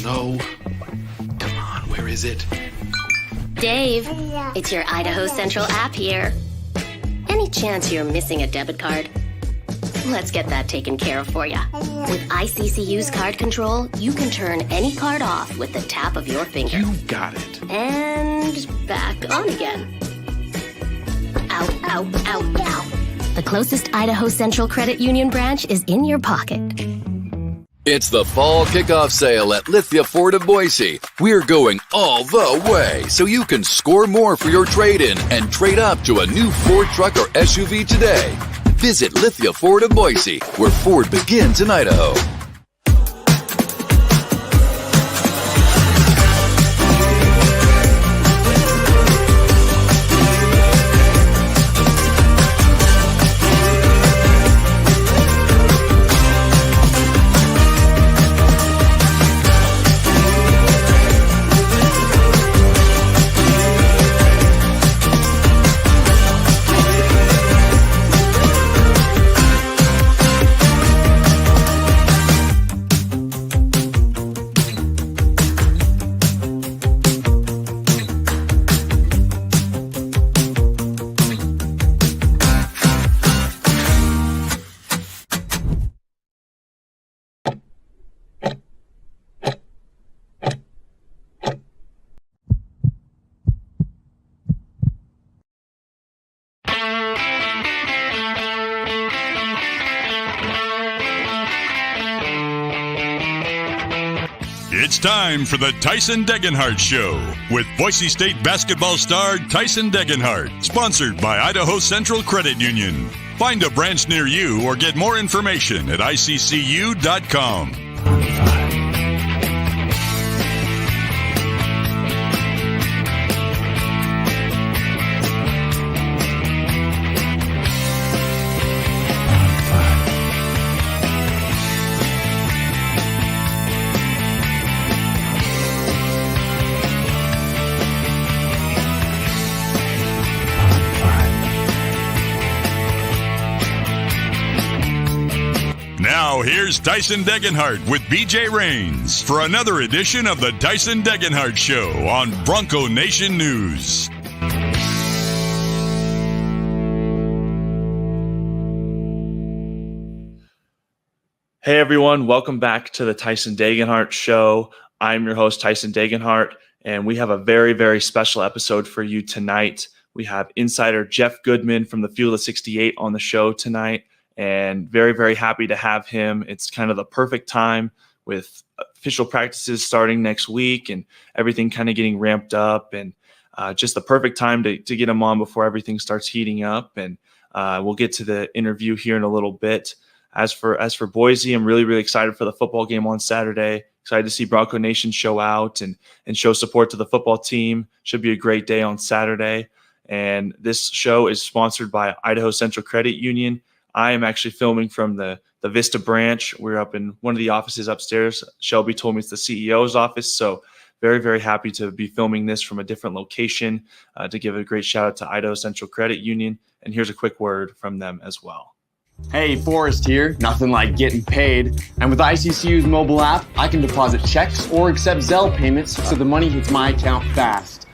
No. Come on, where is it? Dave, it's your Idaho Central app here. Any chance you're missing a debit card? Let's get that taken care of for you. With ICCU's card control, you can turn any card off with the tap of your finger. You got it. And back on again. Out, out, out, out. The closest Idaho Central Credit Union branch is in your pocket. It's the fall kickoff sale at Lithia Ford of Boise. We're going all the way so you can score more for your trade-in and trade up to a new Ford truck or SUV today. Visit Lithia Ford of Boise, where Ford begins in Idaho. It's time for the Tyson Degenhart Show with Boise State basketball star Tyson Degenhart, sponsored by Idaho Central Credit Union. Find a branch near you or get more information at iccu.com. Now here's Tyson Degenhart with BJ Rains for another edition of the Tyson Degenhart Show on Bronco Nation News. Hey everyone, welcome back to the Tyson Degenhart Show. I'm your host, Tyson Degenhart, and we have a very, very special episode for you tonight. We have insider Jeff Goodman from the Field of 68 on the show tonight. And very, very happy to have him. It's kind of the perfect time with official practices starting next week and everything kind of getting ramped up, and just the perfect time to get him on before everything starts heating up. And we'll get to the interview here in a little bit. As for Boise, I'm really, really excited for the football game on Saturday. Excited to see Bronco Nation show out and show support to the football team. Should be a great day on Saturday. And this show is sponsored by Idaho Central Credit Union. I am actually filming from the Vista branch. We're up in one of the offices upstairs. Shelby told me it's the CEO's office. So very, very happy to be filming this from a different location to give a great shout out to Idaho Central Credit Union. And here's a quick word from them as well. Hey, Forrest here. Nothing like getting paid. And with ICCU's mobile app, I can deposit checks or accept Zelle payments so the money hits my account fast.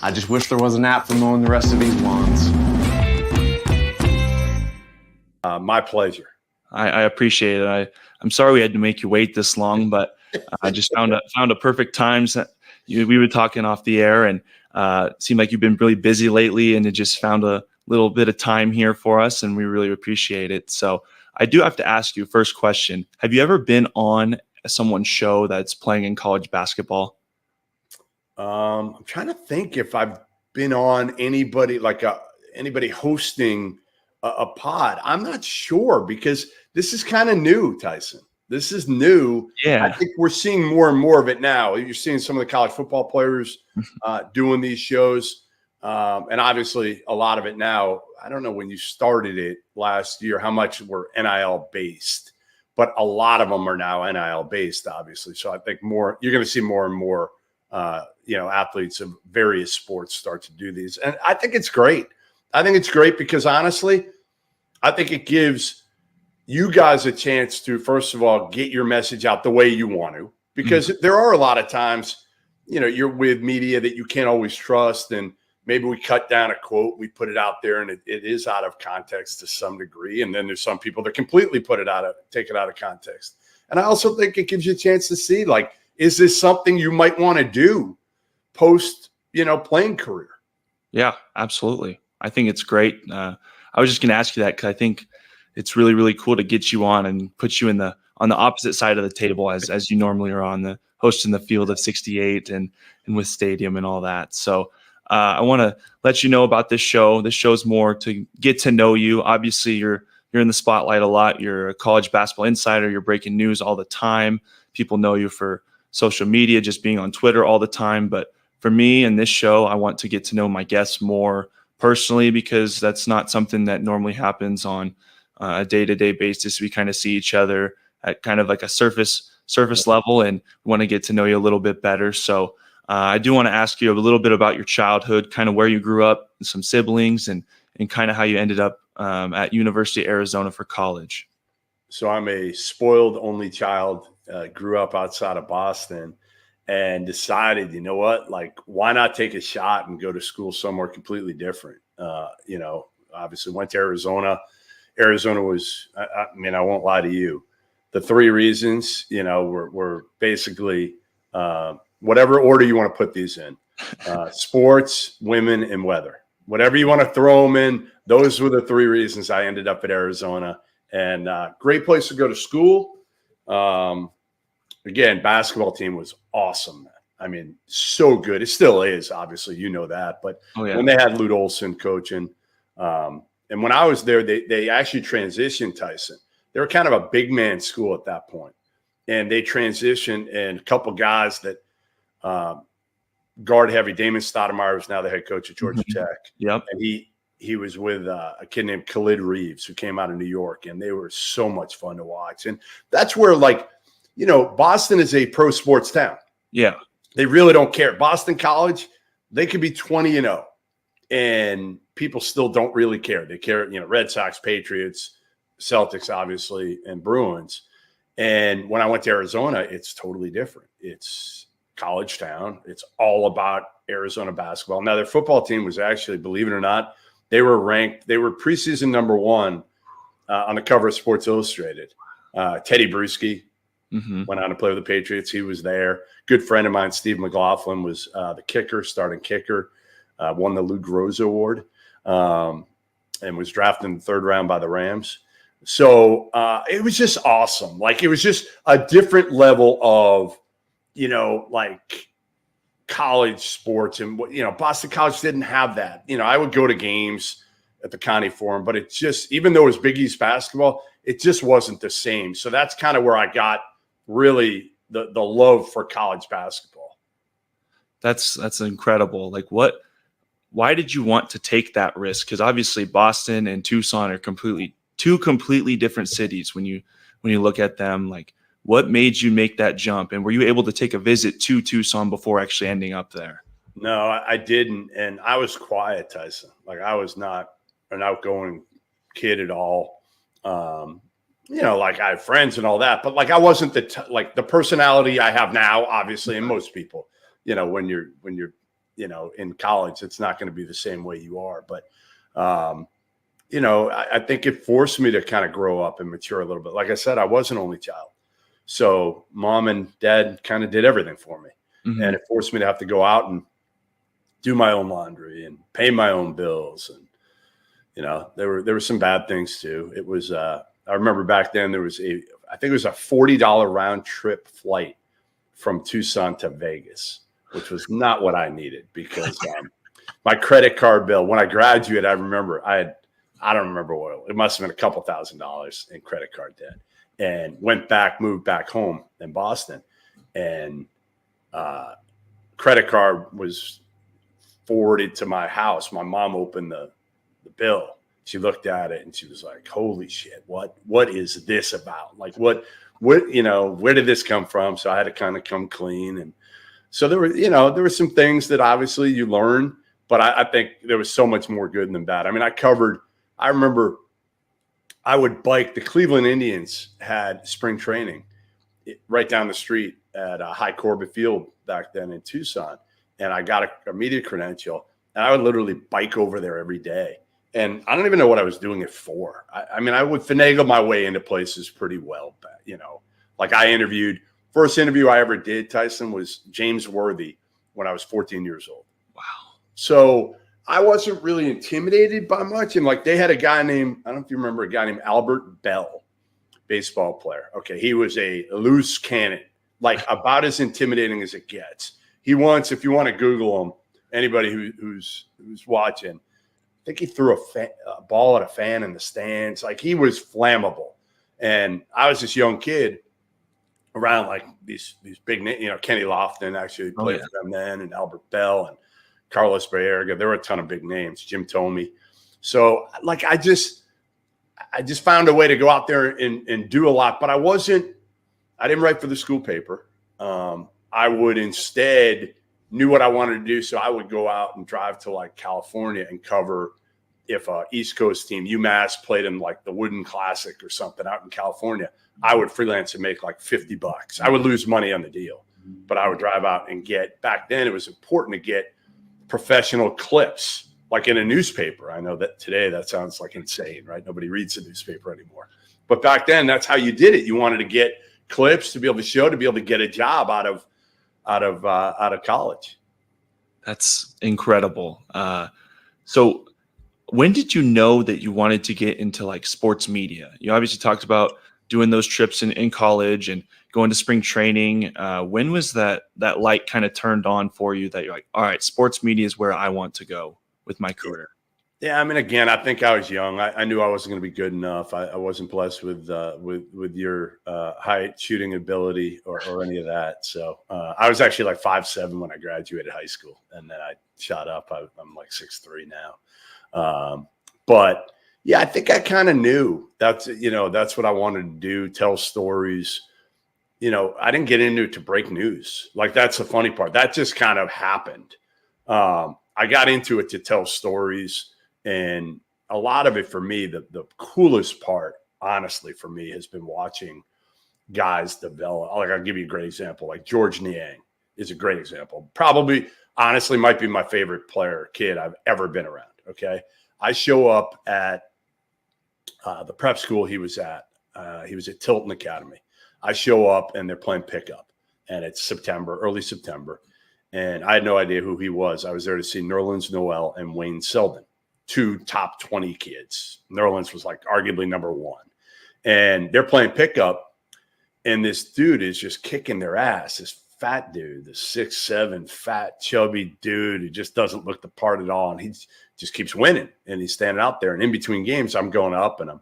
I just wish there was an app for mowing the rest of these lawns. My pleasure. I appreciate it. I'm sorry we had to make you wait this long, but I just found a perfect time. We were talking off the air, and it seemed like you've been really busy lately, and it just found a little bit of time here for us, and we really appreciate it. So I do have to ask you, first question, have you ever been on someone's show that's playing in college basketball? I'm trying to think if I've been on anybody anybody hosting a pod. I'm not sure because this is kind of new, Tyson. This is new. Yeah. I think we're seeing more and more of it now. You're seeing some of the college football players doing these shows. And obviously a lot of it now, I don't know when you started it last year, how much were NIL based, but a lot of them are now NIL based, obviously. So I think you're going to see more and more, athletes of various sports start to do these. And I think it's great. I think it's great because honestly, I think it gives you guys a chance to, first of all, get your message out the way you want to, because there are a lot of times, you're with media that you can't always trust. And maybe we cut down a quote, we put it out there, and it is out of context to some degree. And then there's some people that completely take it out of context. And I also think it gives you a chance to see, like, is this something you might want to do post, playing career? Yeah, absolutely. I think it's great. I was just going to ask you that because I think it's really, really cool to get you on and put you on the opposite side of the table as you normally are on, the hosting the Field of 68 and with Stadium and all that. So I want to let you know about this show. This show's more to get to know you. Obviously, you're in the spotlight a lot. You're a college basketball insider. You're breaking news all the time. People know you for social media, just being on Twitter all the time. But for me and this show, I want to get to know my guests more personally, because that's not something that normally happens on a day-to-day basis. We kind of see each other at kind of like a surface level, and want to get to know you a little bit better. So I do want to ask you a little bit about your childhood, kind of where you grew up, some siblings, and kind of how you ended up at University of Arizona for college. So I'm a spoiled only child, grew up outside of Boston, and decided, like, why not take a shot and go to school somewhere completely different? Obviously went to Arizona. Arizona was, I won't lie to you. The three reasons, were basically whatever order you want to put these in: sports, women, and weather. Whatever you want to throw them in, those were the three reasons I ended up at Arizona. And great place to go to school. Again, basketball team was awesome. So good. It still is, obviously, that. But when they had Lute Olson coaching, and when I was there, they actually transitioned, Tyson. They were kind of a big man school at that point. And they transitioned, and a couple guys that guard heavy. Damon Stoudemire was now the head coach at Georgia Tech. Yep. And he was with a kid named Khalid Reeves, who came out of New York, and they were so much fun to watch. And that's where, like, Boston is a pro sports town. Yeah. They really don't care. Boston College, they could be 20-0, and people still don't really care. They care, Red Sox, Patriots, Celtics, obviously, and Bruins. And when I went to Arizona, it's totally different. It's college town. It's all about Arizona basketball. Now, their football team was actually, believe it or not, they were ranked. They were preseason number 1 on the cover of Sports Illustrated. Teddy Bruschi went on to play with the Patriots. He was there. Good friend of mine, Steve McLaughlin, was the starting kicker, won the Lou Groza Award, and was drafted in the 3rd round by the Rams. So it was just awesome. Like, it was just a different level of, like, college sports. And, Boston College didn't have that. I would go to games at the Connie Forum, but it just, even though it was Big East basketball, it just wasn't the same. So that's kind of where I got really the love for college basketball. That's incredible. Like, why did you want to take that risk? Because obviously Boston and Tucson are two completely different cities when you look at them. Like, what made you make that jump? And were you able to take a visit to Tucson before actually ending up there? No, I didn't. And I was quiet, Tyson. Like, I was not an outgoing kid at all. Like, I have friends and all that, but, like, I wasn't the personality I have now, obviously, and most people, when you're in college, it's not going to be the same way you are. But, I think it forced me to kind of grow up and mature a little bit. Like I said, I was an only child. So mom and dad kind of did everything for me. And it forced me to have to go out and do my own laundry and pay my own bills. And, there were some bad things too. It was, I remember back then there was I think it was a $40 round trip flight from Tucson to Vegas, which was not what I needed, because my credit card bill, when I graduated, I remember I don't remember what it must have been a couple $1,000s in credit card debt, and moved back home in Boston, and credit card was forwarded to my house. My mom opened the bill. She looked at it and she was like, holy shit, what is this about? Like, what, where did this come from? So I had to kind of come clean. And so there were some things that obviously you learn, but I think there was so much more good than bad. I mean, I remember I would bike. The Cleveland Indians had spring training right down the street at High Corbett Field back then in Tucson. And I got a media credential, and I would literally bike over there every day. And I don't even know what I was doing it for. I mean, I would finagle my way into places pretty well. You know, like first interview I ever did, Tyson, was James Worthy when I was 14 years old. Wow. So I wasn't really intimidated by much. And like they had a guy named, I don't know if you remember, a guy named Albert Bell, baseball player. Okay. He was a loose cannon, like about as intimidating as it gets. He once, if you want to Google him, anybody who's watching, I think he threw a ball at a fan in the stands. Like he was flammable. And I was this young kid around like these big names, you know, Kenny Lofton actually played for them then, and Albert Bell and Carlos Baerga. There were a ton of big names, Jim Thome. So like I just found a way to go out there and do a lot, but I didn't write for the school paper. I would instead knew what I wanted to do. So I would go out and drive to like California and cover if a East Coast team, UMass, played in like the Wooden Classic or something out in California. I would freelance and make like $50. I would lose money on the deal, but I would drive out and back then it was important to get professional clips like in a newspaper. I know that today that sounds like insane, right? Nobody reads a newspaper anymore. But back then that's how you did it. You wanted to get clips to be able to show, to be able to get a job out of college. That's incredible. So when did you know that you wanted to get into like sports media? You obviously talked about doing those trips in college and going to spring training. When was that light kind of turned on for you that you're like, all right, sports media is where I want to go with my career? Yeah, I mean, again, I think I was young. I knew I wasn't going to be good enough. I wasn't blessed with your height, shooting ability, or any of that. So I was actually like 5'7" when I graduated high school, and then I shot up. I'm like 6'3" now. But yeah, I think I kind of knew that's what I wanted to do, tell stories. You know, I didn't get into it to break news. Like that's the funny part. That just kind of happened. I got into it to tell stories. And a lot of it for me, the coolest part, honestly, for me has been watching guys develop. Like I'll give you a great example. Like George Niang is a great example. Probably, honestly, might be my favorite kid I've ever been around. Okay. I show up at the prep school he was at. He was at Tilton Academy. I show up and they're playing pickup, and it's early September. And I had no idea who he was. I was there to see Nerlens Noel and Wayne Selden, 2 top 20 kids. Nerlens was like arguably number 1. And they're playing pickup, and this dude is just kicking their ass. This fat dude, this 6'7", fat, chubby dude who just doesn't look the part at all. And he just keeps winning, and he's standing out there. And in between games, I'm going up and I'm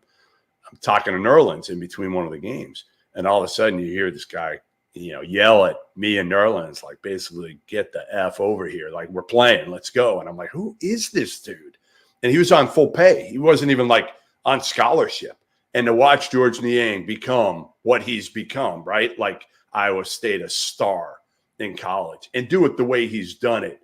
talking to Nerlens in between one of the games. And all of a sudden you hear this guy, yell at me and Nerlens, like basically get the F over here. Like we're playing, let's go. And I'm like, who is this dude? And he was on full pay. He wasn't even like on scholarship. And to watch George Niang become what he's become, right? Like Iowa State, a star in college, and do it the way he's done it.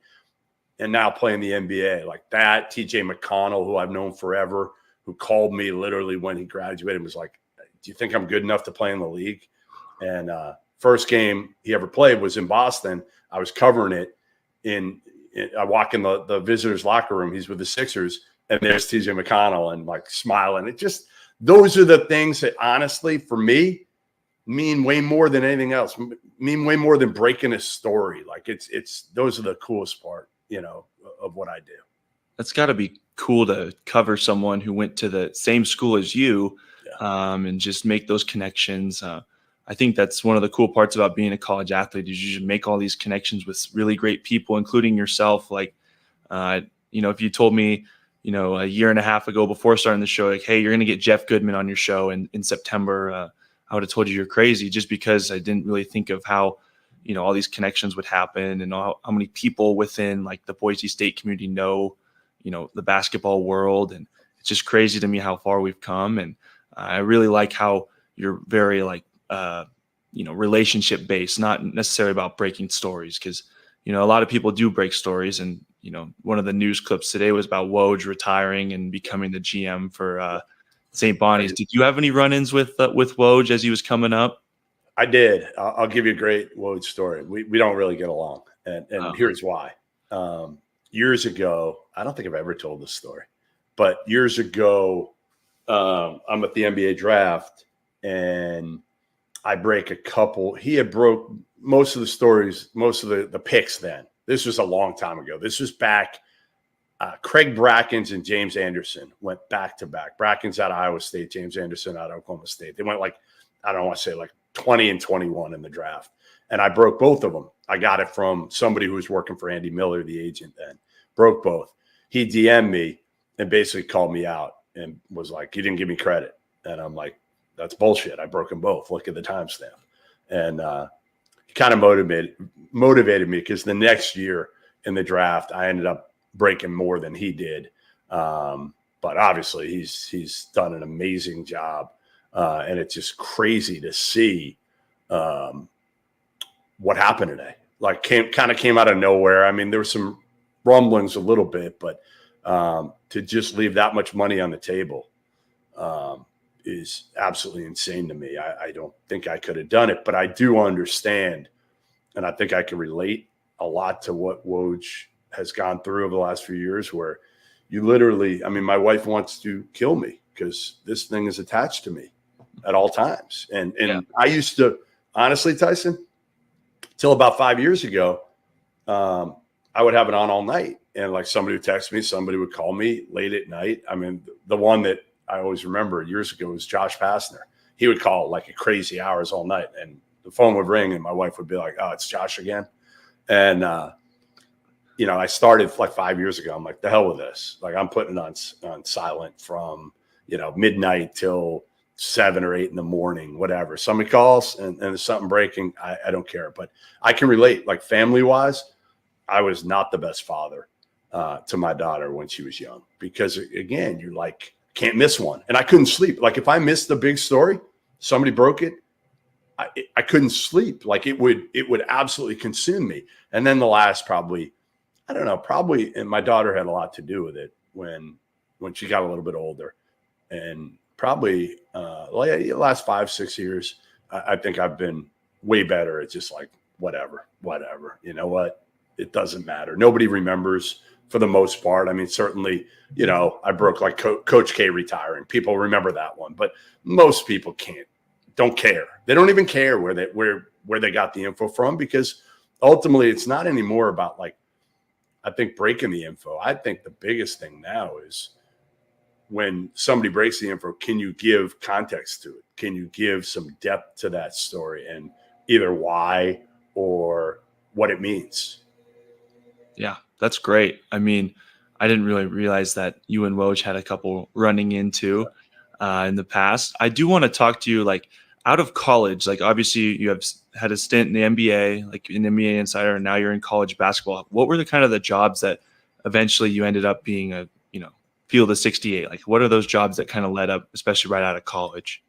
And now playing the NBA like that. TJ McConnell, who I've known forever, who called me literally when he graduated, was like, do you think I'm good enough to play in the league? And first game he ever played was in Boston. I was covering it I walk in the visitors' locker room. He's with the Sixers, and there's TJ McConnell and like smiling. Those are the things that honestly, for me, mean way more than anything else. Mean way more than breaking a story. Like those are the coolest part, of what I do. That's got to be cool to cover someone who went to the same school as you, and just make those connections. I think that's one of the cool parts about being a college athlete is you should make all these connections with really great people, including yourself. Like, if you told me, a year and a half ago before starting the show, like, hey, you're going to get Jeff Goodman on your show in September, I would have told you you're crazy, just because I didn't really think of how, all these connections would happen and how many people within like the Boise State community know, the basketball world. And it's just crazy to me how far we've come. And I really like how you're very like, relationship based, not necessarily about breaking stories. Cause, a lot of people do break stories. And, one of the news clips today was about Woj retiring and becoming the GM for St. Bonnie's. Did you have any run-ins with Woj as he was coming up? I did. I'll give you a great Woj story. We don't really get along, and here's why. Years ago, I don't think I've ever told this story, but years ago, I'm at the NBA draft, and I break a couple. He had broke most of the stories, most of the picks then. This was a long time ago. This was back. Craig Brackens and James Anderson went back-to-back. Brackens out of Iowa State, James Anderson out of Oklahoma State. They went I don't want to say 20 and 21 in the draft. And I broke both of them. I got it from somebody who was working for Andy Miller, the agent then. Broke both. He DM'd me and basically called me out and was like, you didn't give me credit. And I'm like, that's bullshit. I broke them both. Look at the timestamp. And he kind of motivated me because the next year in the draft, I ended up breaking more than he did. But obviously he's done an amazing job. And it's just crazy to see what happened today. Came out of nowhere. I mean, there were some rumblings a little bit, but to just leave that much money on the table is absolutely insane to me. I don't think I could have done it, but I do understand, and I think I can relate a lot to what Woj has gone through over the last few years, where you literally, I mean, my wife wants to kill me because this thing is attached to me at all times. And I used to, honestly, Tyson, till about 5 years ago, I would have it on all night. And somebody would text me, somebody would call me late at night. I mean, the one that I always remember years ago was Josh Pastner. He would call at crazy hours all night, and the phone would ring and my wife would be like, oh, it's Josh again. And, I started 5 years ago. I'm like, the hell with this. I'm putting it on silent from, midnight till 7 or 8 in the morning, whatever. Somebody calls and there's something breaking. I don't care, but I can relate. Family wise, I was not the best father to my daughter when she was young, because again, you're can't miss one. And I couldn't sleep. If I missed the big story, somebody broke it, I couldn't sleep. It would absolutely consume me. And then the last probably, and my daughter had a lot to do with it when she got a little bit older, and probably the last 5-6 years, I think I've been way better. It's just whatever, you know what? It doesn't matter. Nobody remembers for the most part. I mean, certainly, I broke Coach K retiring. People remember that one, but most people don't care. They don't even care where they got the info from, because ultimately it's not anymore about I think breaking the info. I think the biggest thing now is when somebody breaks the info, can you give context to it? Can you give some depth to that story, and either why or what it means? Yeah, that's great. I mean, I didn't really realize that you and Woj had a couple running into in the past. I do want to talk to you out of college. Obviously you have had a stint in the NBA, an NBA insider, and now you're in college basketball. What were the jobs that eventually you ended up being a Field of 68? What are those jobs that kind of led up, especially right out of college?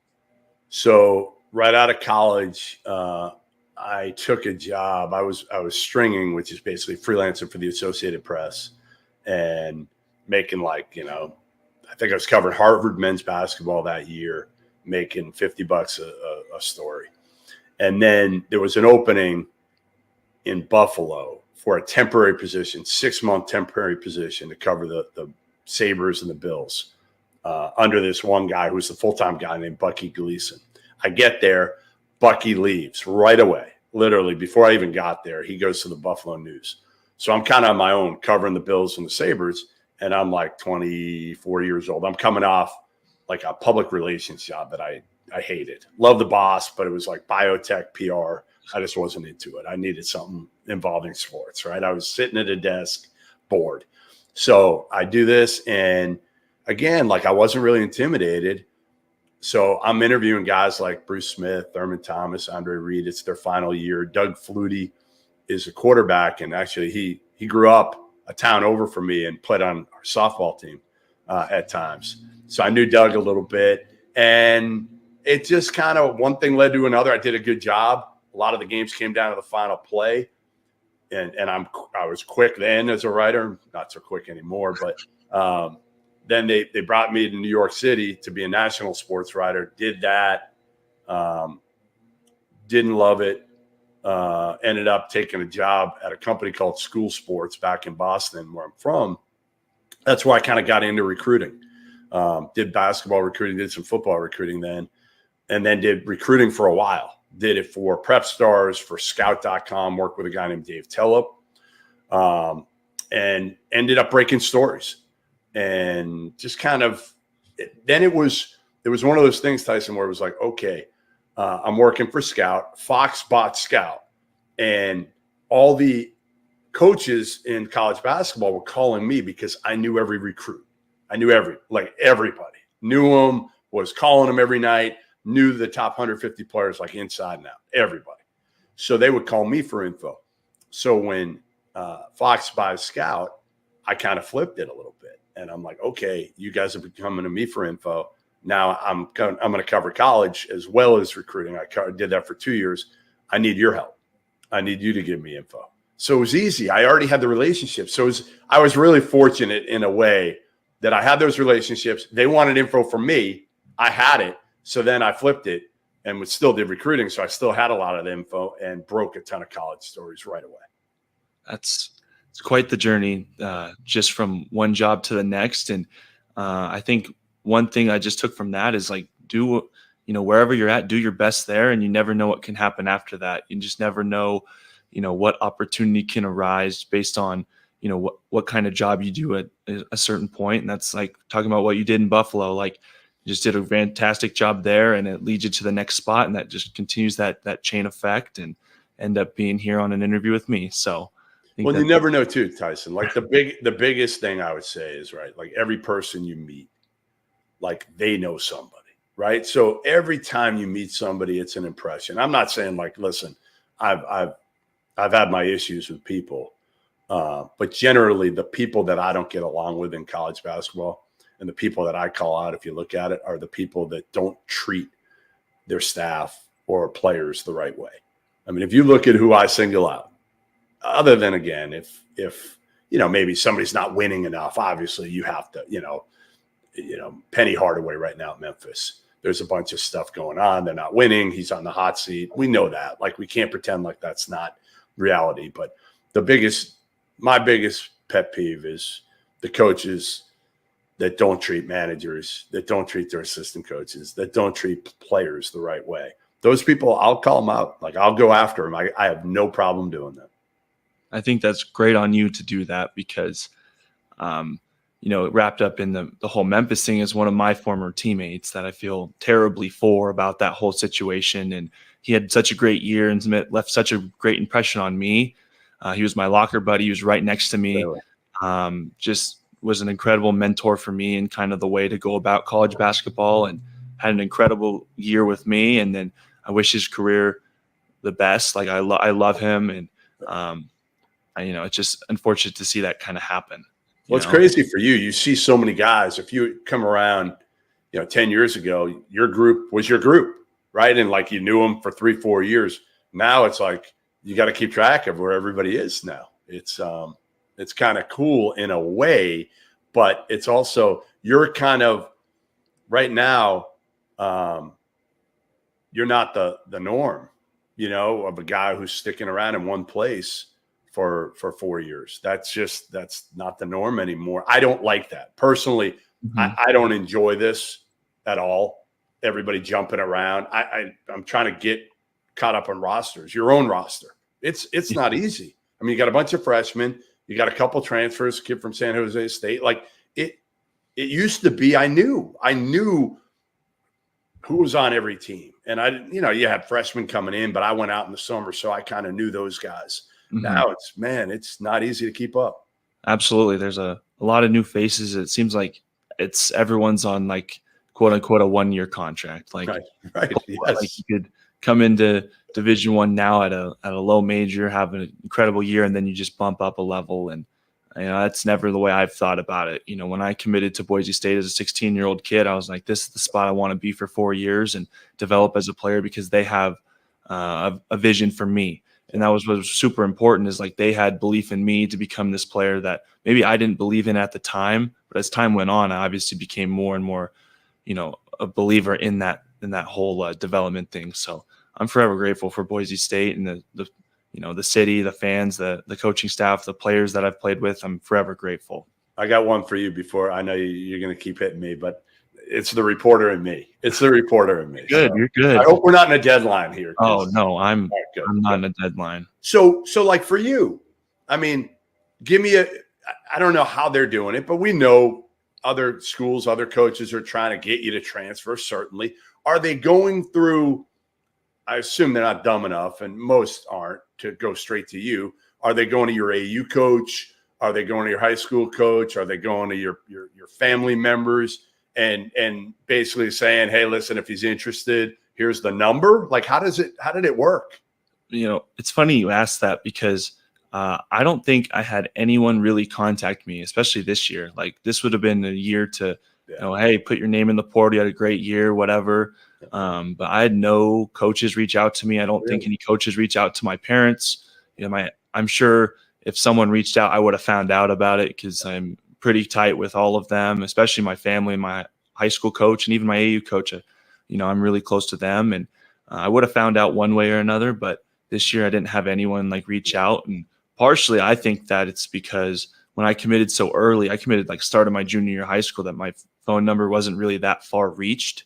So right out of college, I took a job. I was stringing, which is basically freelancing for the Associated Press, and making I think I was covering Harvard men's basketball that year, making $50 a story. And then there was an opening in Buffalo for a temporary position, 6-month temporary position to cover the Sabres and the Bills under this one guy who's the full-time guy named Bucky Gleason. I get there, Bucky leaves right away. Literally, before I even got there, he goes to the Buffalo News. So I'm kind of on my own covering the Bills and the Sabres, and I'm 24 years old. I'm coming off a public relations job that I hated. Love the boss, but it was biotech PR. I just wasn't into it. I needed something involving sports, right? I was sitting at a desk, bored. So I do this, and again, I wasn't really intimidated. So I'm interviewing guys like Bruce Smith, Thurman Thomas, Andre Reed. It's their final year. Doug Flutie is a quarterback, and actually he grew up a town over from me and played on our softball team at times. So I knew Doug a little bit, and it just kind of one thing led to another. I did a good job. A lot of the games came down to the final play. And I was quick then as a writer, not so quick anymore, but then they brought me to New York City to be a national sports writer. Did that. Didn't love it. Ended up taking a job at a company called School Sports back in Boston, where I'm from. That's where I kind of got into recruiting. Did basketball recruiting, did some football recruiting then, and then did recruiting for a while. Did it for Prep Stars, for Scout.com, worked with a guy named Dave Tellop, and ended up breaking stories. And just kind of then it was one of those things, Tyson, where it was like, okay, I'm working for Scout. Fox bought Scout, and all the coaches in college basketball were calling me because I knew every recruit. I knew everybody. Knew them, was calling them every night, knew the top 150 players like inside and out, everybody. So they would call me for info. So when Fox buys Scout, I kind of flipped it a little bit. And I'm like, okay, you guys have been coming to me for info. Now I'm going to cover college as well as recruiting. I did that for 2 years. I need your help. I need you to give me info. So it was easy. I already had the relationship. So I was really fortunate in a way that I had those relationships. They wanted info from me. I had it. So then I flipped it and still did recruiting. So I still had a lot of the info and broke a ton of college stories right away. It's quite the journey, just from one job to the next. And I think one thing I just took from that is like, wherever you're at, do your best there. And you never know what can happen after that. You just never know, what opportunity can arise based on, what kind of job you do at a certain point. And that's like talking about what you did in Buffalo. Like, you just did a fantastic job there, and it leads you to the next spot. And that just continues that chain effect and end up being here on an interview with me. So, well, you never know too, Tyson. Like the biggest thing I would say is, right, like every person you meet, like they know somebody, right? So every time you meet somebody, it's an impression. I'm not saying like, listen, I've had my issues with people, but generally the people that I don't get along with in college basketball and the people that I call out, if you look at it, are the people that don't treat their staff or players the right way. I mean, if you look at who I single out, other than, again, if maybe somebody's not winning enough, obviously you have to, Penny Hardaway right now at Memphis, there's a bunch of stuff going on. They're not winning. He's on the hot seat. We know that. Like, we can't pretend like that's not reality. But my biggest pet peeve is the coaches that don't treat managers, that don't treat their assistant coaches, that don't treat players the right way. Those people, I'll call them out. Like, I'll go after them. I have no problem doing that. I think that's great on you to do that because, it wrapped up in the whole Memphis thing is one of my former teammates that I feel terribly for about that whole situation. And he had such a great year and left such a great impression on me. He was my locker buddy. He was right next to me. Really? Just was an incredible mentor for me and kind of the way to go about college basketball, and had an incredible year with me. And then I wish his career the best. Like, I love him. And, it's just unfortunate to see that kind of happen. Well, it's crazy for you. You see so many guys. If you come around, 10 years ago, your group was your group, right? And like, you knew them for 3-4 years. Now it's like, you got to keep track of where everybody is now. It's kind of cool in a way, but it's also, you're kind of right now, you're not the norm, of a guy who's sticking around in one place for 4 years. That's not the norm anymore. I don't like that personally. Mm-hmm. I don't enjoy this at all. Everybody jumping around. I'm trying to get caught up on rosters, your own roster. It's not easy. I mean, you got a bunch of freshmen, you got a couple transfers, kid from San Jose State. Like, it used to be, I knew who was on every team. And you had freshmen coming in, but I went out in the summer, so I kind of knew those guys. Mm-hmm. Now it's not easy to keep up. Absolutely. There's a lot of new faces. It seems like everyone's on, like, quote unquote, a 1-year contract. Like, right. Yes. Like, you could come into Division I now at a low major, have an incredible year, and then you just bump up a level. And that's never the way I've thought about it. When I committed to Boise State as a 16-year-old kid, I was like, this is the spot I want to be for 4 years and develop as a player, because they have a vision for me. And that was what was super important, is like they had belief in me to become this player that maybe I didn't believe in at the time, but as time went on, I obviously became more and more, a believer in that whole development thing. So I'm forever grateful for Boise State and the city, the fans, the coaching staff, the players that I've played with. I'm forever grateful. I got one for you before. I know you're going to keep hitting me, but it's the reporter in me. It's the reporter in me. Good, so you're good. I hope we're not in a deadline here. Oh no, I'm not in a deadline. So like for you, I mean, give me I don't know how they're doing it, but we know other schools, other coaches are trying to get you to transfer. Certainly, are they going through? I assume they're not dumb enough, and most aren't, to go straight to you. Are they going to your AU coach? Are they going to your high school coach? Are they going to your family members and basically saying, hey, listen, if he's interested, here's the number? Like, how did it work? It's funny you asked that, because I don't think I had anyone really contact me, especially this year. Like, this would have been a year to, hey, put your name in the portal. You had a great year, whatever. But I had no coaches reach out to me. I don't think any coaches reach out to my parents. I'm sure if someone reached out, I would have found out about it, because I'm pretty tight with all of them, especially my family, my high school coach, and even my AU coach. I'm really close to them, and I would have found out one way or another. But this year I didn't have anyone reach out. And partially I think that it's because when I committed so early, I committed start of my junior year of high school, that my phone number wasn't really that far reached.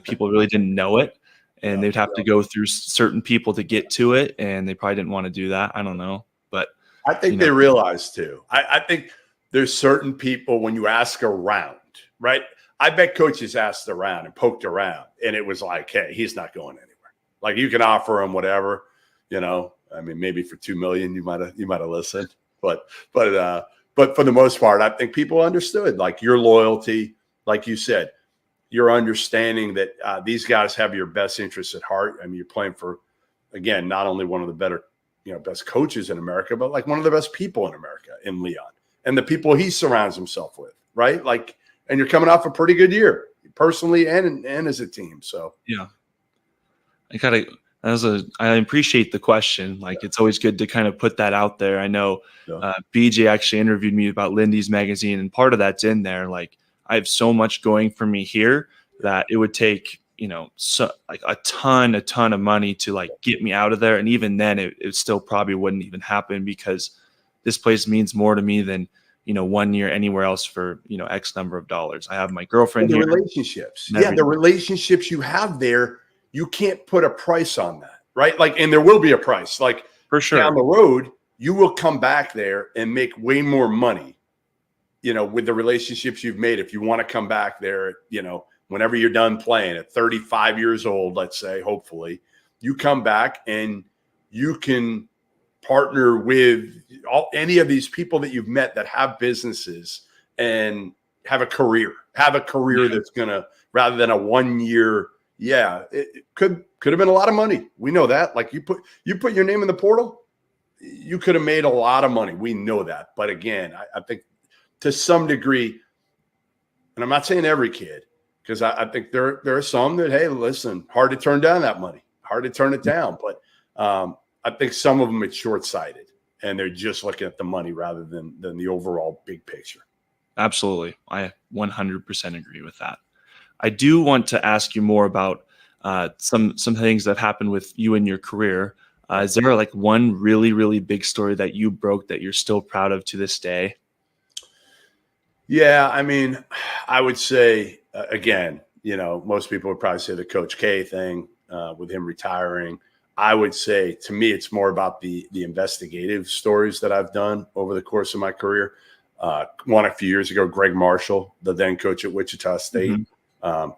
People really didn't know it, and they'd have to go through certain people to get to it, and they probably didn't want to do that. I don't know. But I think they realize too. I think there's certain people, when you ask around, right? I bet coaches asked around and poked around, and it was like, hey, he's not going anywhere. You can offer him whatever, I mean, maybe for $2 million, you might have listened, but for the most part, I think people understood your loyalty, like you said, your understanding that these guys have your best interests at heart. I mean, you're playing for, again, not only one of the better, best coaches in America, but one of the best people in America in Leon, and the people he surrounds himself with, right? And you're coming off a pretty good year, personally and as a team. So yeah, I appreciate the question. It's always good to kind of put that out there. I know BJ actually interviewed me about Lindy's magazine, and part of that's in there. I have so much going for me here that it would take, a ton of money to get me out of there. And even then it still probably wouldn't even happen, because this place means more to me than, 1 year anywhere else for, X number of dollars. I have my girlfriend here. Relationships. The relationships you have there, you can't put a price on that, right? And there will be a price, for sure. Down the road, you will come back there and make way more money, with the relationships you've made. If you want to come back there, whenever you're done playing at 35 years old, let's say, hopefully, you come back and you can partner with any of these people that you've met that have businesses and have a career that's going to, rather than a 1 year. Yeah, it could have been a lot of money. We know that. You put your name in the portal, you could have made a lot of money. We know that. But again, I think to some degree, and I'm not saying every kid, because I think there are some that, hey, listen, hard to turn down that money, hard to turn it down. But I think some of them, it's short-sighted, and they're just looking at the money rather than the overall big picture. Absolutely. I 100% agree with that. I do want to ask you more about some things that have happened with you in your career. Is there one really, really big story that you broke that you're still proud of to this day? Yeah, I mean, I would say, again, most people would probably say the Coach K thing with him retiring. I would say, to me, it's more about the investigative stories that I've done over the course of my career. One a few years ago, Greg Marshall, the then coach at Wichita State,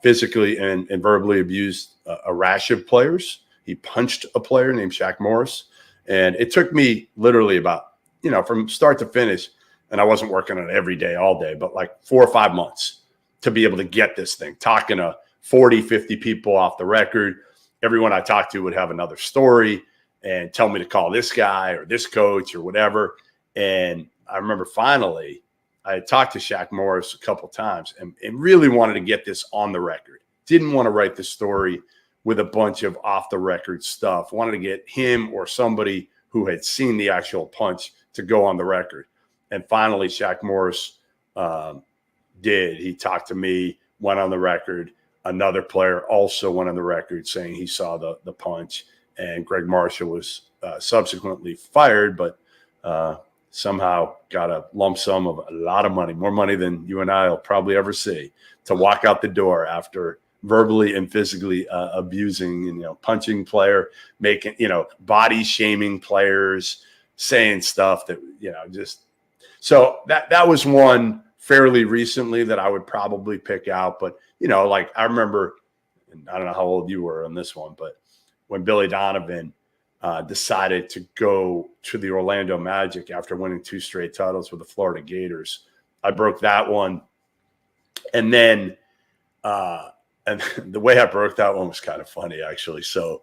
physically and verbally abused a rash of players. He punched a player named Shaq Morris. And it took me literally about, from start to finish, and I wasn't working on it every day, all day, but 4 or 5 months to be able to get this thing, talking to 40, 50 people off the record. Everyone I talked to would have another story and tell me to call this guy or this coach or whatever. And I remember finally I had talked to Shaq Morris a couple times and really wanted to get this on the record. Didn't want to write the story with a bunch of off the record stuff. Wanted to get him or somebody who had seen the actual punch to go on the record. And finally, Shaq Morris did. He talked to me, went on the record. Another player also went on the record saying he saw the punch. And Greg Marshall was subsequently fired, but somehow got a lump sum of a lot of money, more money than you and I will probably ever see, to walk out the door after verbally and physically abusing, punching player, making, body shaming players, saying stuff that, just. So that was one fairly recently that I would probably pick out. But, like I remember, and I don't know how old you were on this one, but when Billy Donovan decided to go to the Orlando Magic after winning 2 straight titles with the Florida Gators, I broke that one. And then and the way I broke that one was kind of funny, actually. So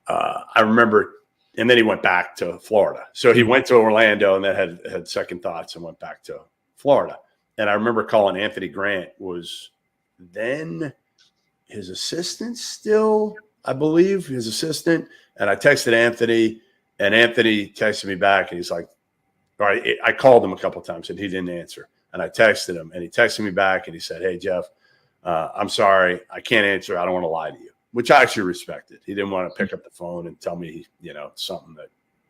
I remember, and then he went back to Florida. So he went to Orlando and then had second thoughts and went back to Florida. And I remember calling Anthony Grant, was then his assistant still, I believe, his assistant. And I texted Anthony, and Anthony texted me back, and he's like, all right, I called him a couple of times and he didn't answer. And I texted him, and he texted me back, and he said, hey, Jeff, I'm sorry, I can't answer. I don't want to lie to you, which I actually respected. He didn't want to pick up the phone and tell me, something that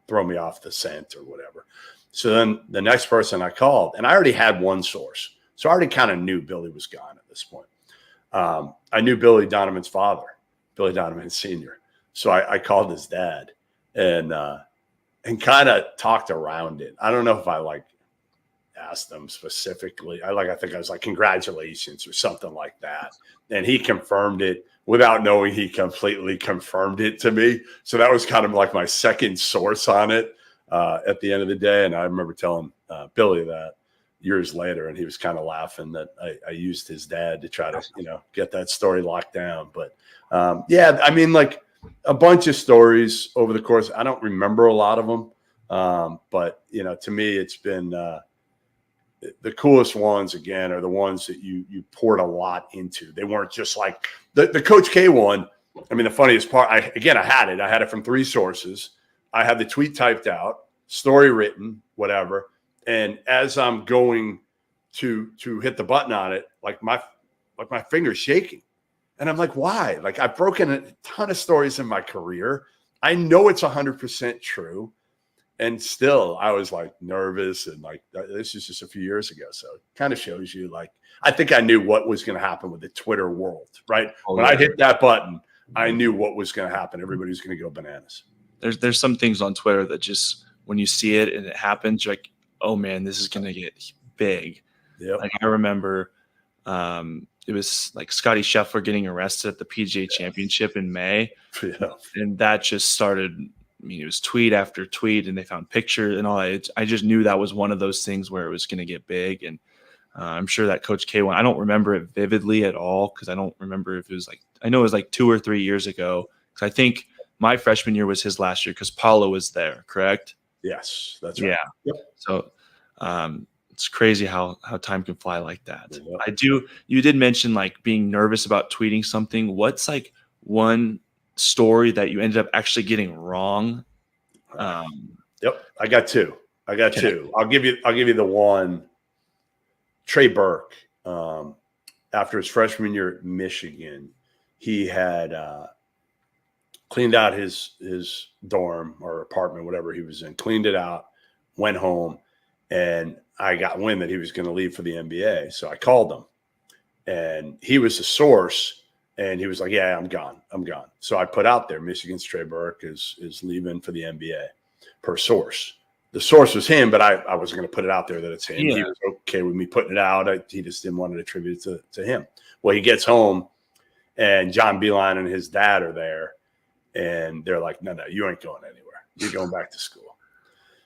throw me off the scent or whatever. So then the next person I called, and I already had one source. So I already kind of knew Billy was gone at this point. I knew Billy Donovan's father, Billy Donovan Sr. So I called his dad and kind of talked around it. I don't know if I asked them specifically. I think I was like, congratulations or something like that. And he confirmed it without knowing he completely confirmed it to me. So that was kind of like my second source on it at the end of the day. And I remember telling Billy that years later, and he was kind of laughing that I used his dad to try to, get that story locked down. But a bunch of stories over the course. I don't remember a lot of them. But, to me, it's been the coolest ones, again, are the ones that you poured a lot into. They weren't just like the Coach K one. I mean, the funniest part, I had it from 3 sources. I had the tweet typed out, story written, whatever. And as I'm going to hit the button on it, my finger's shaking. And I'm like, why? I've broken a ton of stories in my career. I know it's 100% true. And still, I was nervous. And this is just a few years ago. So it kind of shows you, I think I knew what was going to happen with the Twitter world, right? When I hit that button, I knew what was going to happen. Everybody was going to go bananas. There's Some things on Twitter that just, when you see it and it happens, you're like, oh man, this is going to get big. Yep. I remember it was Scotty Scheffler getting arrested at the PGA Championship in May. Yeah. And that just started, it was tweet after tweet, and they found pictures and all that. I just knew that was one of those things where it was going to get big. And I'm sure that Coach K one, I don't remember it vividly at all, because I don't remember if it was I know it was 2 or 3 years ago. Because I think my freshman year was his last year, because Paula was there, correct? Yes, that's right. Yeah. Yep. So it's crazy how time can fly like that. Yep. You did mention being nervous about tweeting something. What's one story that you ended up actually getting wrong? Yep. I got two. I'll give you the one. Trey Burke, after his freshman year at Michigan, he had cleaned out his dorm or apartment, whatever he was in, cleaned it out, went home, and I got wind that he was going to leave for the NBA. So I called him, and he was the source, and he was like, yeah, I'm gone. So I put out there, Michigan's Trey Burke is leaving for the NBA, per source. The source was him, but I wasn't going to put it out there that it's him. Yeah. He was okay with me putting it out. He just didn't want to attribute it to him. Well, he gets home, and John Beeline and his dad are there. And they're like, no, you ain't going anywhere. You're going back to school.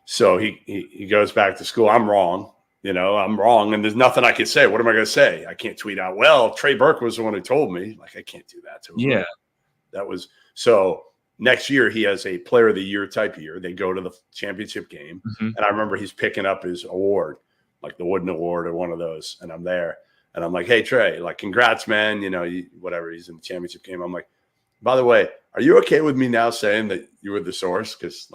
So he goes back to school. I'm wrong. I'm wrong. And there's nothing I can say. What am I going to say? I can't tweet out, well, Trey Burke was the one who told me. I can't do that to him. Yeah. That was so next year he has a player of the year type year. They go to the championship game. Mm-hmm. And I remember he's picking up his award, the Wooden Award or one of those. And I'm there. And I'm like, hey, Trey, congrats, man. Whatever. He's in the championship game. I'm like, by the way, are you okay with me now saying that you were the source? Because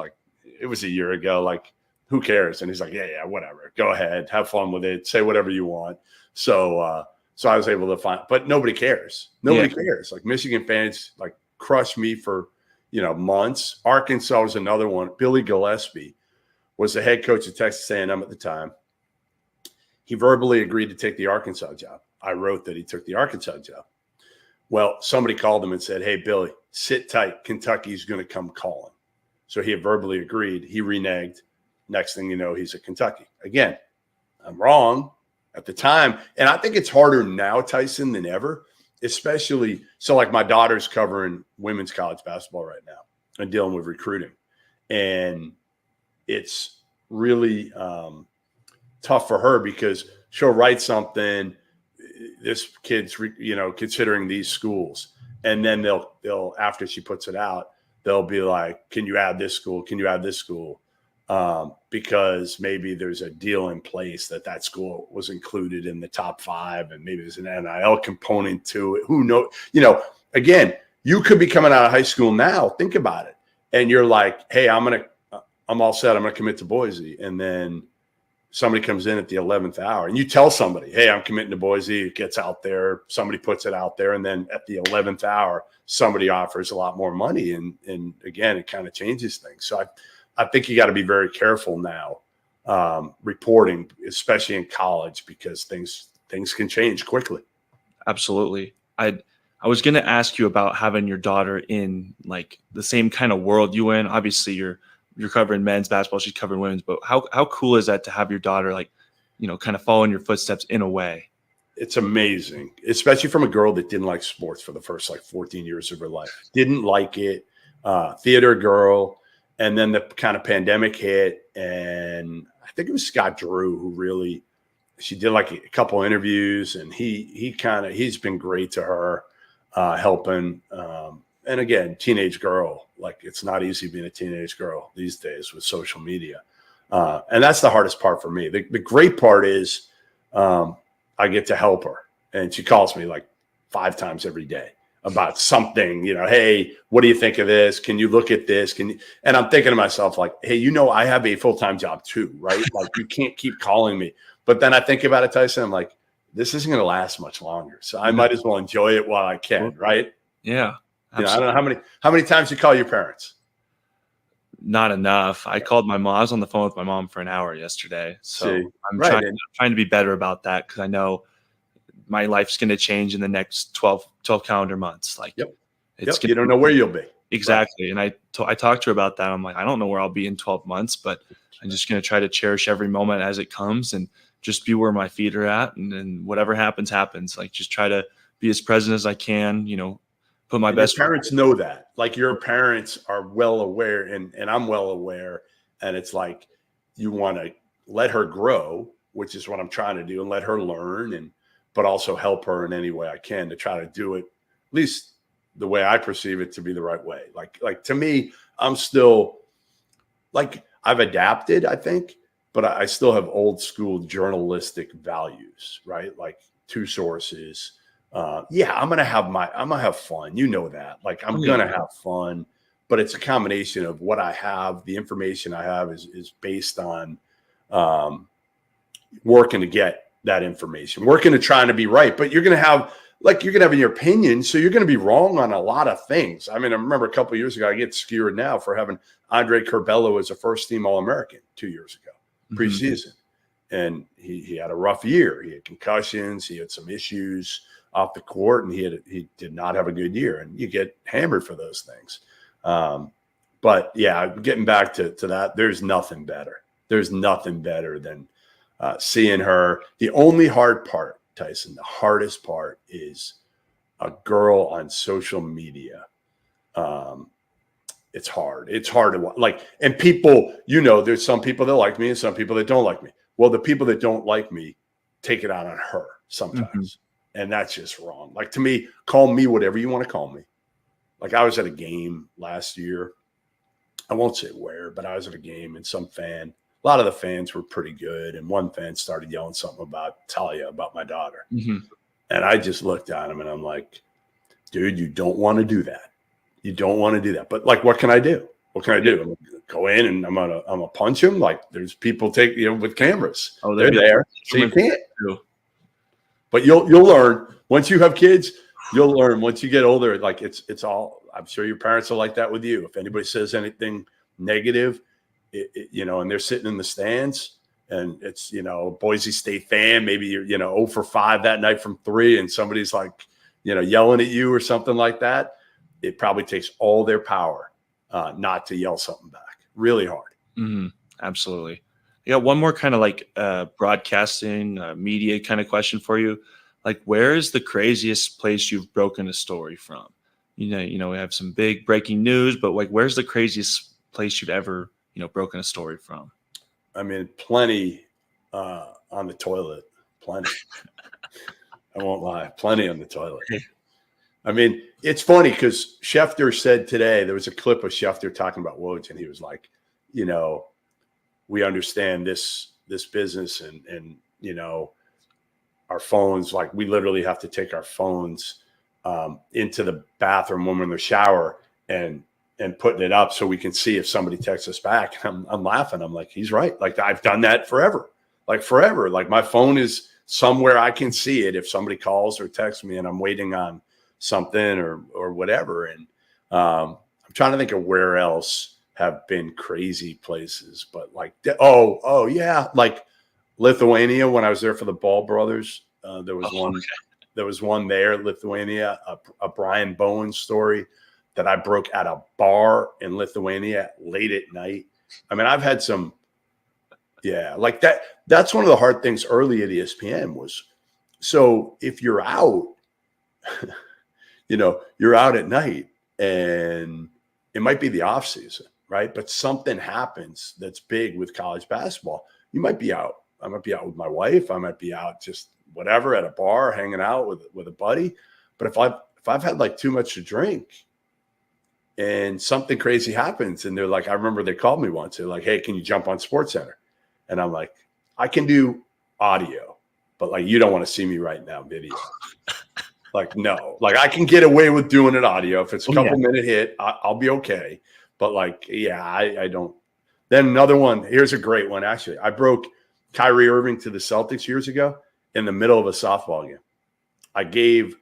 it was a year ago. Like, who cares? And he's like, yeah, whatever. Go ahead. Have fun with it. Say whatever you want. So I was able to find, but nobody cares. Nobody cares. Like, Michigan fans, like, crushed me for, months. Arkansas was another one. Billy Gillespie was the head coach of Texas A&M at the time. He verbally agreed to take the Arkansas job. I wrote that he took the Arkansas job. Well, somebody called him and said, hey, Billy, sit tight. Kentucky's going to come calling. So he had verbally agreed. He reneged. Next thing you know, he's at Kentucky. Again, I'm wrong at the time. And I think it's harder now, Tyson, than ever, especially – so, like, my daughter's covering women's college basketball right now and dealing with recruiting. And it's really tough for her because she'll write something – this kid's, considering these schools. And then they'll, after she puts it out, they'll be like, can you add this school? Can you add this school? Because maybe there's a deal in place that school was included in the top 5, and maybe there's an NIL component to it. Who knows? Again, you could be coming out of high school now. Think about it. And you're like, hey, I'm all set. I'm going to commit to Boise. And then somebody comes in at the 11th hour and you tell somebody, hey, I'm committing to Boise. It gets out there. Somebody puts it out there. And then at the 11th hour, somebody offers a lot more money. And again, it kind of changes things. So I think you got to be very careful now reporting, especially in college, because things can change quickly. Absolutely. I was going to ask you about having your daughter in, like, the same kind of world you in. Obviously, you're covering men's basketball, she's covering women's, but how cool is that to have your daughter, like, kind of follow in your footsteps in a way? It's amazing, especially from a girl that didn't like sports for the first 14 years of her life. Didn't like it, theater girl. And then the kind of pandemic hit, and I think it was Scott Drew who really, she did like a couple interviews, and he's been great to her, helping. And again, teenage girl, like, it's not easy being a teenage girl these days with social media. And that's the hardest part for me. The great part is I get to help her. And she calls me like 5 times every day about something, hey, what do you think of this? Can you look at this? And I'm thinking to myself, like, hey, I have a full-time job too, right? Like, you can't keep calling me. But then I think about it, Tyson, I'm like, this isn't going to last much longer. So I might as well enjoy it while I can, right? Yeah. I don't know how many times you call your parents. Not enough. I called my mom. I was on the phone with my mom for an hour yesterday. So I'm trying to be better about that, because I know my life's going to change in the next 12 calendar months. Like, you don't know where you'll be. Exactly. Right. And I talked to her about that. I'm like, I don't know where I'll be in 12 months, but I'm just going to try to cherish every moment as it comes and just be where my feet are at. And then whatever happens, happens. Like, just try to be as present as I can, put my best. Your parents know that. Like, your parents are well aware, and I'm well aware. And it's like, you want to let her grow, which is what I'm trying to do, and let her learn, but also help her in any way I can to try to do it, at least the way I perceive it, to be the right way. Like to me, I'm still, like, I've adapted, I think, but I still have old school journalistic values, right? Like, 2 sources. I'm going to have fun. You know that. Like, I'm going to have fun, but it's a combination of what I have. The information I have is based on working to get that information, working to trying to be right. But you're going to have your opinion. So you're going to be wrong on a lot of things. I mean, I remember a couple of years ago, I get skewered now for having Andre Curbelo as a first-team All-American 2 years ago, preseason. And he had a rough year. He had concussions. He had some issues off the court, and he did not have a good year, and you get hammered for those things. But yeah, getting back to that, there's nothing better. There's nothing better than seeing her. The only hard part, Tyson, the hardest part is a girl on social media. It's hard. It's hard to, like, and people, there's some people that like me and some people that don't like me. Well, the people that don't like me take it out on her sometimes. And that's just wrong. Like, to me, call me whatever you want to call me. Like, I was at a game last year. I won't say where, but I was at a game, and a lot of the fans were pretty good. And one fan started yelling something about Talia, about my daughter. And I just looked at him and I'm like, dude, you don't want to do that. You don't want to do that. But, like, what can I do? What can I do? I'm gonna go in and I'm gonna punch him. Like there's people with cameras. Oh, they're there, so you can't. Too. But you'll learn once you have kids. You'll learn once you get older. Like it's all. I'm sure your parents are like that with you. If anybody says anything negative, and they're sitting in the stands, and it's Boise State fan. Maybe you're 0 for 5 that night from 3, and somebody's like yelling at you or something like that. It probably takes all their power not to yell something back. Really hard. Mm-hmm. Absolutely. I got one more kind of like broadcasting media kind of question for you. Like, where is the craziest place you've broken a story from? We have some big breaking news, but like, where's the craziest place you've ever, broken a story from? I mean, plenty on the toilet. Plenty. I won't lie. Plenty on the toilet. I mean, it's funny because Schefter said today, there was a clip of Schefter talking about Woj, and he was like, we understand this business and our phones, like we literally have to take our phones into the bathroom when we're in the shower and putting it up so we can see if somebody texts us back. I'm laughing. I'm like, he's right. Like I've done that forever. Like my phone is somewhere I can see it if somebody calls or texts me and I'm waiting on something or whatever. And I'm trying to think of where else have been crazy places, but like, oh yeah. Like Lithuania, when I was there for the Ball brothers, there was one. Okay. There was one there, Lithuania, a Brian Bowen story that I broke at a bar in Lithuania late at night. I mean, I've had some, like that. That's one of the hard things early at ESPN was. So if you're out, you're out at night, and it might be the off season, right? But something happens that's big with college basketball. You might be out. I might be out with my wife. I might be out just whatever at a bar, hanging out with a buddy. But if I've had like too much to drink and something crazy happens, and they're like, I remember they called me once. They're like, hey, can you jump on SportsCenter? And I'm like, I can do audio, but like, you don't want to see me right now, video. Like, no, like I can get away with doing it audio. If it's a couple minute hit, I'll be okay. But like, I don't. Then another one, here's a great one. Actually, I broke Kyrie Irving to the Celtics years ago in the middle of a softball game. I gave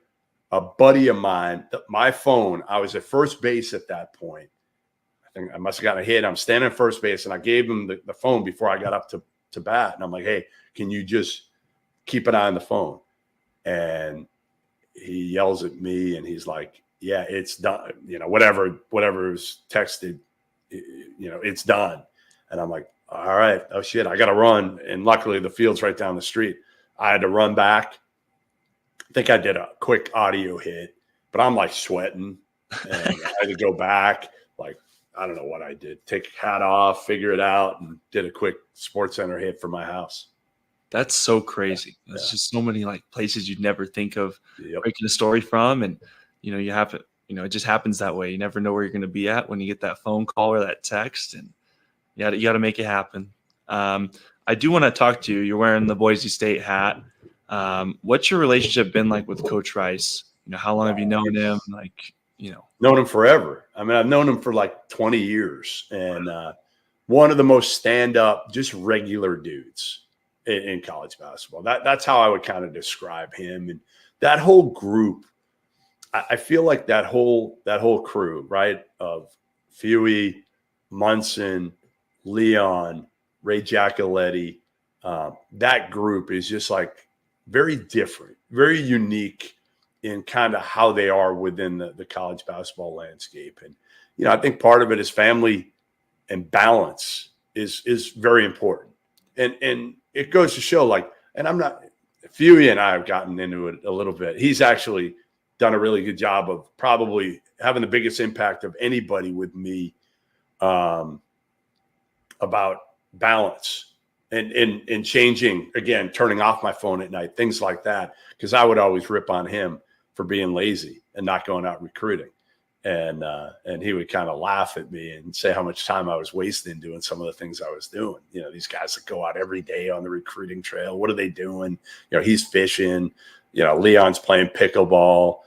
a buddy of mine my phone. I was at first base at that point. I think I must have gotten a hit. I'm standing at first base, and I gave him the phone before I got up to bat. And I'm like, hey, can you just keep an eye on the phone? And he yells at me, and he's like, yeah, it's done. Whatever was texted, it's done. And I'm like, all right. Oh, shit. I got to run. And luckily, the field's right down the street. I had to run back. I think I did a quick audio hit, but I'm like sweating. And I had to go back. Like, I don't know what I did. Take a hat off, figure it out, and did a quick SportsCenter hit for my house. That's so crazy. There's just so many like places you'd never think of breaking a story from. And, you have it, it just happens that way. You never know where you're going to be at when you get that phone call or that text. And you got to make it happen. I do want to talk to you. You're wearing the Boise State hat. What's your relationship been like with Coach Rice? How long have you known him? Known him forever. I mean, I've known him for like 20 years, and one of the most stand-up, just regular dudes in college basketball. That's how I would kind of describe him. And that whole group, I feel like that whole crew, right, of Fewy, Munson, Leon, Ray Giacoletti, that group is just like very different, very unique in kind of how they are within the college basketball landscape. And, I think part of it is family and balance is very important. And it goes to show, like, and Fewy and I have gotten into it a little bit. He's actually done a really good job of probably having the biggest impact of anybody with me about balance and changing, again, turning off my phone at night, things like that. Because I would always rip on him for being lazy and not going out recruiting. And he would kind of laugh at me and say how much time I was wasting doing some of the things I was doing. These guys that go out every day on the recruiting trail, what are they doing? He's fishing, Leon's playing pickleball.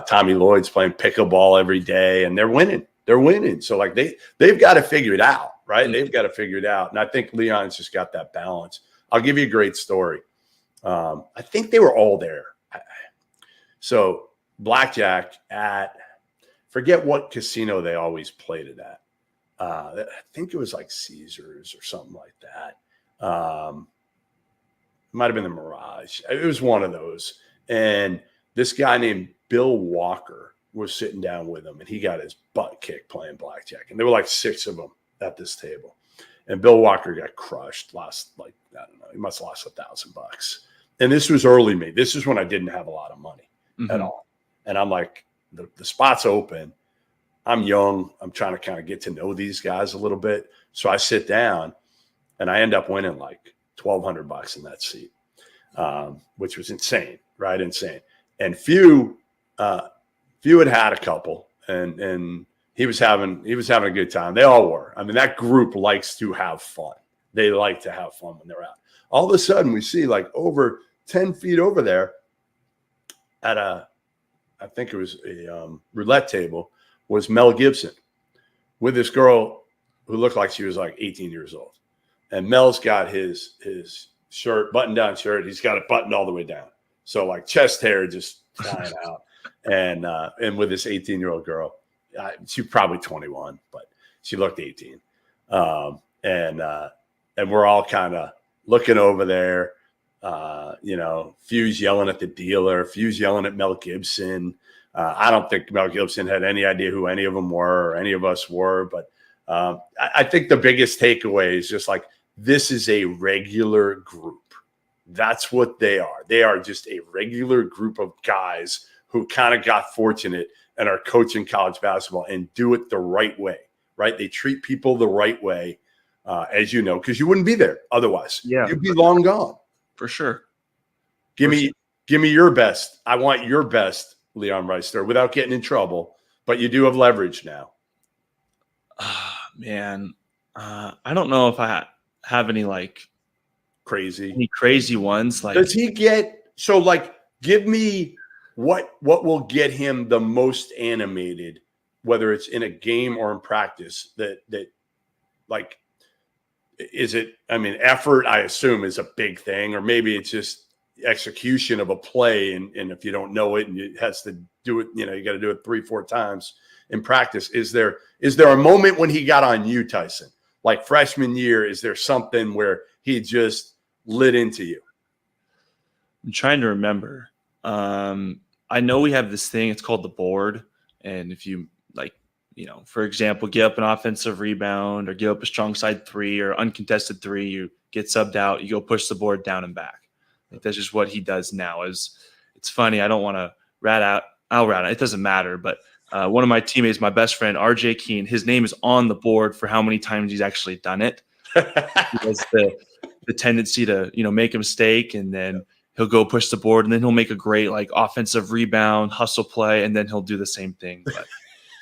Tommy Lloyd's playing pickleball every day, and they're winning. they're winning. So like they've got to figure it out, right? They've got to figure it out. And I think Leon's just got that balance. I'll give you a great story. I think they were all there. So blackjack at, forget what casino they always played it at. I think it was like Caesars or something like that. Might have been the Mirage. It was one of those. And this guy named Bill Walker was sitting down with him, and he got his butt kicked playing blackjack. And there were like 6 of them at this table. And Bill Walker got crushed, lost like, I don't know, he must have lost $1,000. And this was early me. This is when I didn't have a lot of money at all. And I'm like, the spot's open. I'm young. I'm trying to kind of get to know these guys a little bit. So I sit down, and I end up winning like $1,200 in that seat, which was insane, right? Insane. And Few had a couple, and he was having a good time. They all were. I mean, that group likes to have fun. They like to have fun when they're out. All of a sudden, we see like over 10 feet over there at I think it was a roulette table, was Mel Gibson with this girl who looked like she was like 18 years old. And Mel's got his shirt, button-down shirt. He's got it buttoned all the way down. So like chest hair just flying out. And with this 18-year-old girl, she's probably 21, but she looked 18. And we're all kind of looking over there. Few's yelling at the dealer. Few's yelling at Mel Gibson. I don't think Mel Gibson had any idea who any of them were or any of us were. But I think the biggest takeaway is just like, this is a regular group. That's what they are. They are just a regular group of guys who kind of got fortunate and are coaching college basketball and do it the right way, right? They treat people the right way, as you know, because you wouldn't be there otherwise. Yeah. You'd be long gone. For sure. Give me your best. I want your best, Leon Reister, without getting in trouble. But you do have leverage now. Man, I don't know if I have any like crazy ones. Like, does he get so? Like, give me what will get him the most animated, whether it's in a game or in practice. That like, is it? I mean, effort, I assume, is a big thing, or maybe it's just execution of a play, and if you don't know it and it has to do it, you got to do it 3-4 times in practice. Is there a moment when he got on you, Tyson, like freshman year? Is there something where he just lit into you? I'm trying to remember. I know we have this thing, it's called the board, and if you for example, give up an offensive rebound or give up a strong side 3 or uncontested 3, you get subbed out, you go push the board down and back. Like, that's just what he does now. It's funny. I don't want to I'll rat out. It doesn't matter. But one of my teammates, my best friend, RJ Keene, his name is on the board for how many times he's actually done it. He has the tendency to, make a mistake, and then he'll go push the board, and then he'll make a great like offensive rebound, hustle play, and then he'll do the same thing. But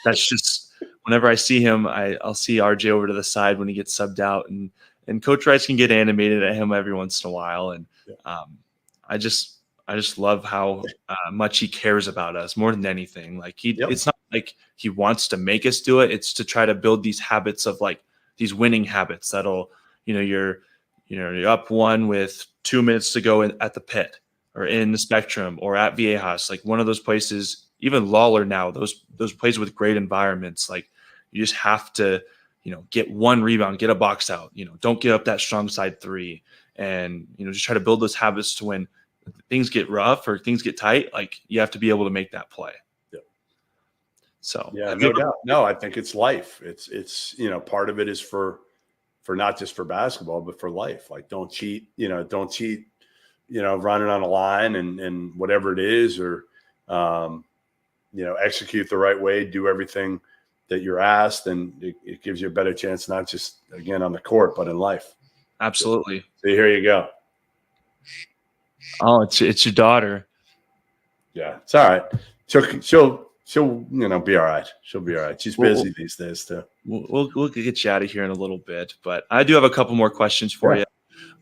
that's just, whenever I see him, I'll see RJ over to the side when he gets subbed out, and Coach Rice can get animated at him every once in a while. And I just love how much he cares about us more than anything. Like it's not like he wants to make us do it. It's to try to build these habits of like these winning habits that'll, you're up 1 with 2 minutes to go at the pit or in the Spectrum or at Viejas, like one of those places, even Lawler now, those places with great environments, like you just have to, get 1 rebound, get a box out, don't give up that strong side 3, and, just try to build those habits to when things get rough or things get tight, like you have to be able to make that play. Yeah. So yeah, no doubt. No, I think it's life. It's part of it is for not just for basketball, but for life. Like, don't cheat, running on a line and whatever it is, or, execute the right way, do everything that you're asked. And it gives you a better chance, not just again on the court, but in life. Absolutely. So here you go. Oh, it's your daughter. Yeah, it's all right. She'll be all right. She'll be all right. She's busy these days too. We'll get you out of here in a little bit, but I do have a couple more questions for you.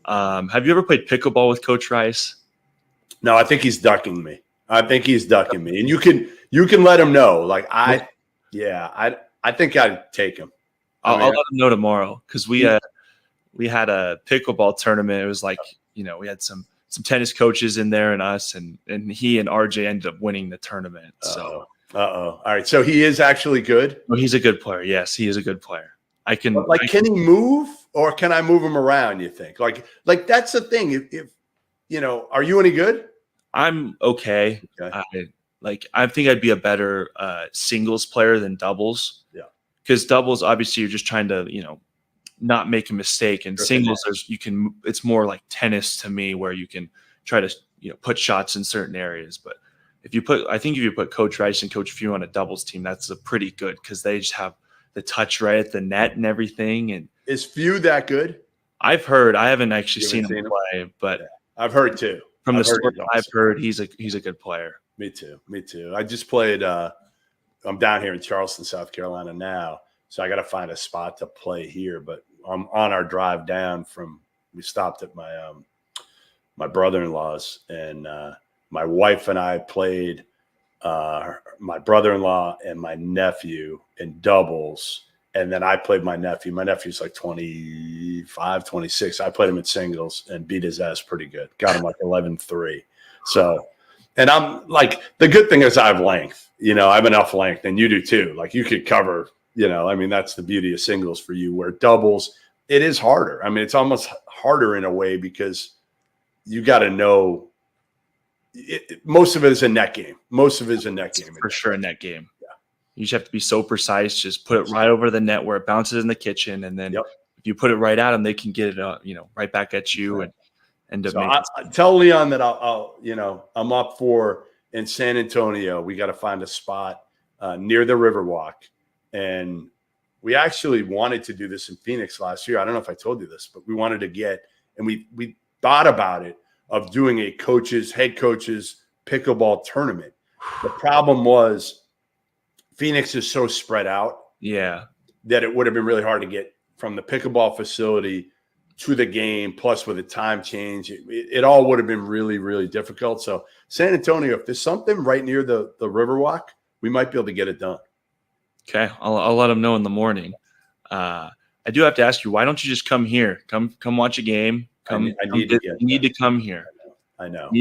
Have you ever played pickleball with Coach Rice? No, I think he's ducking me. And you can let him know. Like I I think I'd take him. I'll let him know tomorrow because we had a pickleball tournament. It was like, we had some tennis coaches in there and us, and he and RJ ended up winning the tournament. So, all right. So he is actually good. Well, he's a good player. Yes, he is a good player. Can he move, or can I move him around? You think like that's the thing. If are you any good? I'm okay. I think I'd be a better singles player than doubles. Yeah, because doubles, obviously, you're just trying to not make a mistake, and singles, it's more like tennis to me, where you can try to put shots in certain areas. But if you put Coach Rice and Coach Few on a doubles team, that's a pretty good because they just have the touch right at the net and everything. And is Few that good? I've heard. I haven't actually seen him play, but I've heard too. From the story I've heard, he's a good player. Me too. I just played. I'm down here in Charleston, South Carolina now, so I got to find a spot to play here. But I'm on our drive down we stopped at my brother-in-law's, and my wife and I played my brother-in-law and my nephew in doubles. And then I played my nephew. My nephew's like 25, 26. I played him in singles and beat his ass pretty good. Got him like 11-3. So, and I'm like, the good thing is I have length. I have enough length, and you do too. Like you could cover, that's the beauty of singles for you, where doubles, it is harder. I mean, it's almost harder in a way because you got to know. Most of it is a net game. For sure, a net game. Yeah. You just have to be so precise. Just put it right over the net where it bounces in the kitchen, and then if you put it right at them, they can get it, right back at you. Right. And so I tell Leon that I'm up for in San Antonio. We got to find a spot near the Riverwalk, and we actually wanted to do this in Phoenix last year. I don't know if I told you this, but we wanted to get, and we thought about it, of doing a head coaches pickleball tournament. The problem was Phoenix is so spread out. Yeah. That it would have been really hard to get from the pickleball facility to the game, plus with a time change. It all would have been really, really difficult. So San Antonio, if there's something right near the Riverwalk, we might be able to get it done. Okay. I'll let them know in the morning. I do have to ask you, why don't you just come here? Come watch a game. You need to come here. I know.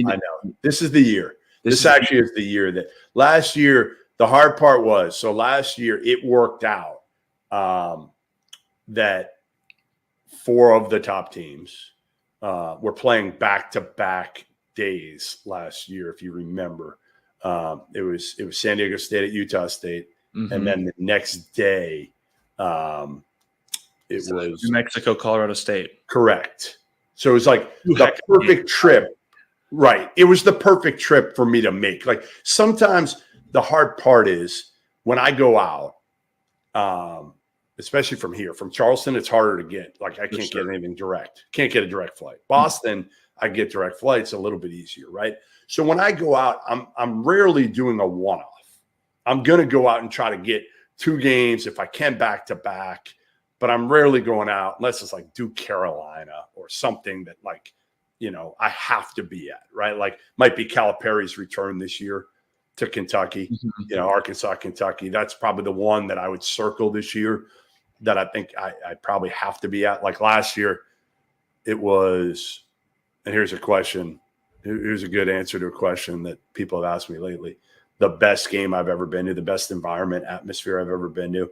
This is the year. This actually is the year that last year, the hard part was, so last year it worked out that 4 of the top teams were playing back-to-back days last year, if you remember. It was San Diego State at Utah State, and then the next day it was New Mexico, Colorado State. Correct. So it was like the perfect trip. Right. It was the perfect trip for me to make. Like sometimes the hard part is when I go out, especially from here, from Charleston, it's harder to get. Like I can't get anything direct. Can't get a direct flight. Boston, I get direct flights a little bit easier, right? So when I go out, I'm rarely doing a one-off. I'm going to go out and try to get 2 games if I can back to back. But I'm rarely going out unless it's like Duke, Carolina or something that like, I have to be at, right? Like might be Calipari's return this year to Kentucky, Arkansas, Kentucky. That's probably the one that I would circle this year that I think I probably have to be at. Like last year it was, and here's a question. Here's a good answer to a question that people have asked me lately. The best game I've ever been to, the best environment, atmosphere I've ever been to.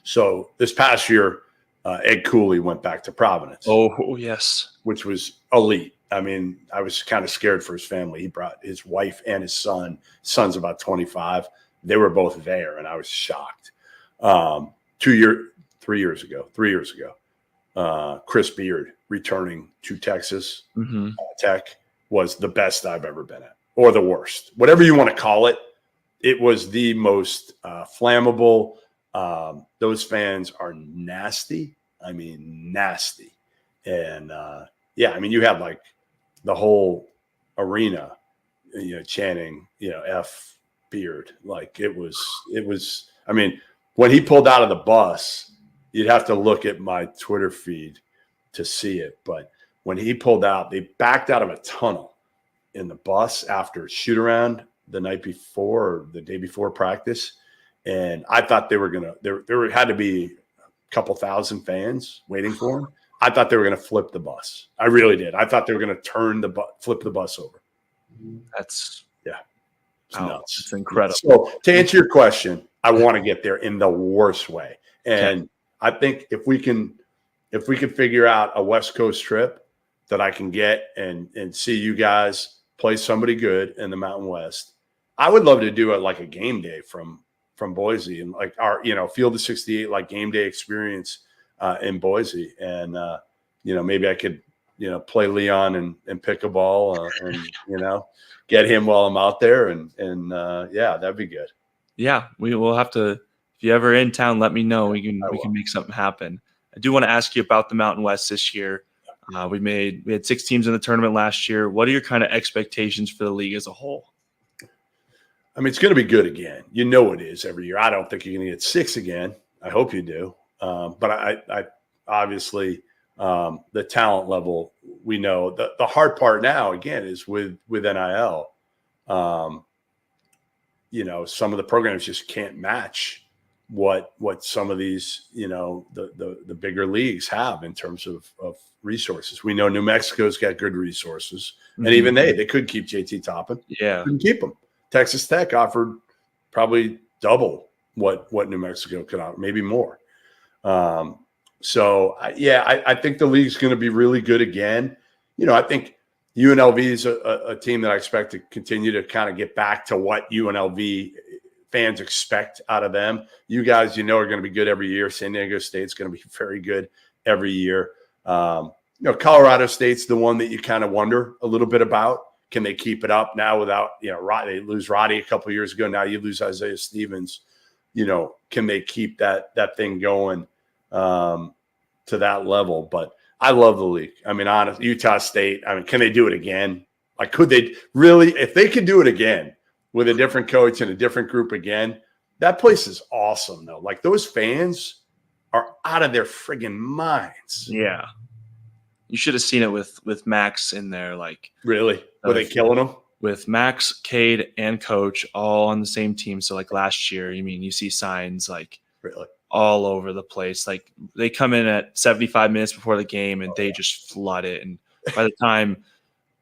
So this past year, Ed Cooley went back to Providence. Oh, yes. Which was elite. I mean, I was kind of scared for his family. He brought his wife and his son. His son's about 25. They were both there, and I was shocked. 3 years ago, Chris Beard returning to Texas Tech was the best I've ever been at, or the worst. Whatever you want to call it, it was the most flammable. Those fans are nasty. I mean, nasty. And you had like the whole arena, chanting, F Beard. Like it was, I mean, when he pulled out of the bus, you'd have to look at my Twitter feed to see it. But when he pulled out, they backed out of a tunnel in the bus after shoot around the night before or the day before practice. And I thought they were going to, there had to be a couple thousand fans waiting for him. I thought they were going to flip the bus. I really did. I thought they were going to flip the bus over. That's it's nuts. It's incredible. So to answer your question, I want to get there in the worst way. And I think if we can figure out a West Coast trip that I can get and see you guys play somebody good in the Mountain West, I would love to do it like a game day from Boise and like our, Field of 68, like game day experience in Boise. And, maybe I could, play Leon and pickleball and, get him while I'm out there. And that'd be good. Yeah. We will have to, if you're ever in town, let me know. We can make something happen. I do want to ask you about the Mountain West this year. We had 6 teams in the tournament last year. What are your kind of expectations for the league as a whole? I mean, it's going to be good again. It is every year. I don't think you're going to get 6 again. I hope you do. But I obviously the talent level, we know the hard part now again is with NIL. Some of the programs just can't match what some of these, the bigger leagues have in terms of resources. We know New Mexico's got good resources, and even they could keep JT Toppin. Yeah, couldn't keep him. Texas Tech offered probably double what New Mexico could offer, maybe more. I think the league's going to be really good again. I think UNLV is a team that I expect to continue to kind of get back to what UNLV fans expect out of them. You guys, are going to be good every year. San Diego State's going to be very good every year. Colorado State's the one that you kind of wonder a little bit about. Can they keep it up now without, they lose Roddy a couple of years ago. Now you lose Isaiah Stevens. Can they keep that thing going to that level? But I love the league. I mean, honestly, Utah State, can they do it again? Like, could they really, if they could do it again with a different coach and a different group again, that place is awesome though. Like those fans are out of their friggin' minds. Yeah. You should have seen it with Max in there. Like, really? Were they killing them? With Max, Cade, and Coach all on the same team. So like last year, you see signs like really all over the place. Like they come in at 75 minutes before the game and they just flood it. And by the time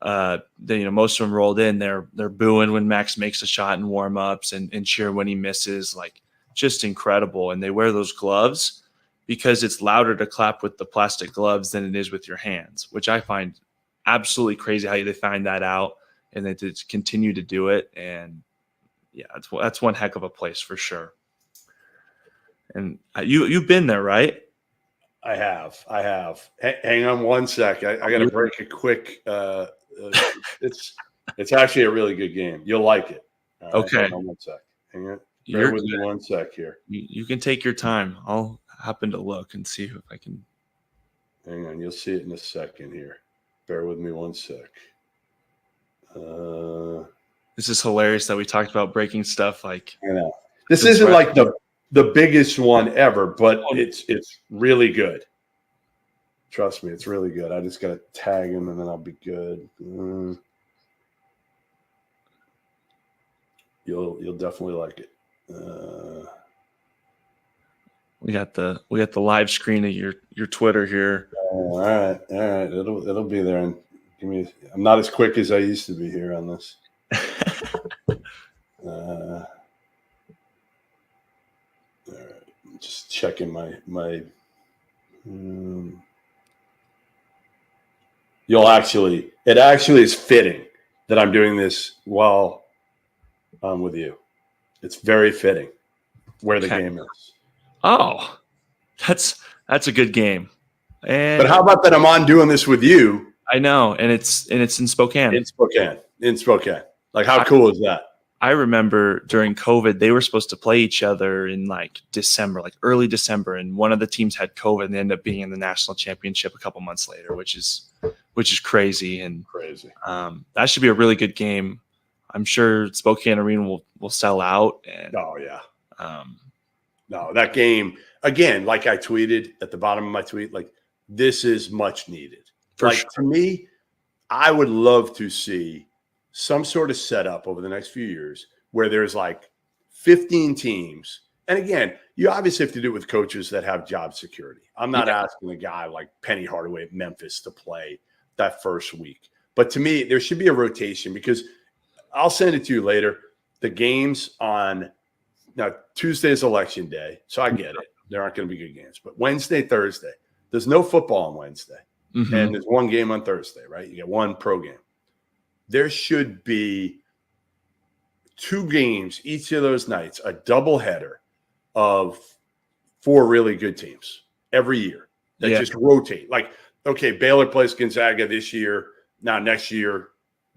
most of them rolled in, they're booing when Max makes a shot in warm-ups and cheer when he misses. Like just incredible. And they wear those gloves because it's louder to clap with the plastic gloves than it is with your hands, which I find absolutely crazy how they find that out and they just continue to do it. And yeah, that's one heck of a place for sure. And you've been there, right? I have. Hang on one sec. I got to break a quick. It's actually a really good game. You'll like it. Okay. Hang on one sec. Hang on. Bear with me one sec here. You can take your time. I'll happen to look and see if I can. Hang on. You'll see it in a second here. Bear with me one sec. This is hilarious that we talked about breaking stuff. Like, I know. This isn't like the biggest one ever, but it's really good. Trust me, it's really good. I just got to tag him and then I'll be good. You'll definitely like it. We got the live screen of your Twitter here. All right. It'll be there. And I'm not as quick as I used to be here on this. All right. Just checking my. It actually is fitting that I'm doing this while I'm with you. It's very fitting where the game is. Oh, that's a good game. But how about that I'm on doing this with you? I know, and it's in Spokane. In Spokane. Like, how cool is that? I remember during COVID, they were supposed to play each other in like December, like early December, and one of the teams had COVID and they ended up being in the national championship a couple months later, which is crazy. And crazy. That should be a really good game. I'm sure Spokane Arena will sell out. And, oh yeah. No, that game again, like I tweeted at the bottom of my tweet, like this is much needed. To me, I would love to see some sort of setup over the next few years where there's like 15 teams And again, you obviously have to do it with coaches that have job security. I'm not asking a guy like Penny Hardaway at Memphis to play that first week. But to me, there should be a rotation, because I'll send it to you later. The games on now Tuesday is election day, so I get it. There aren't going to be good games. But Wednesday, Thursday, there's no football on Wednesday. And there's one game on Thursday, right? You get one pro game. There should be 2 games each of those nights, a doubleheader of 4 really good teams every year that just rotate. Like, okay, Baylor plays Gonzaga this year. Now next year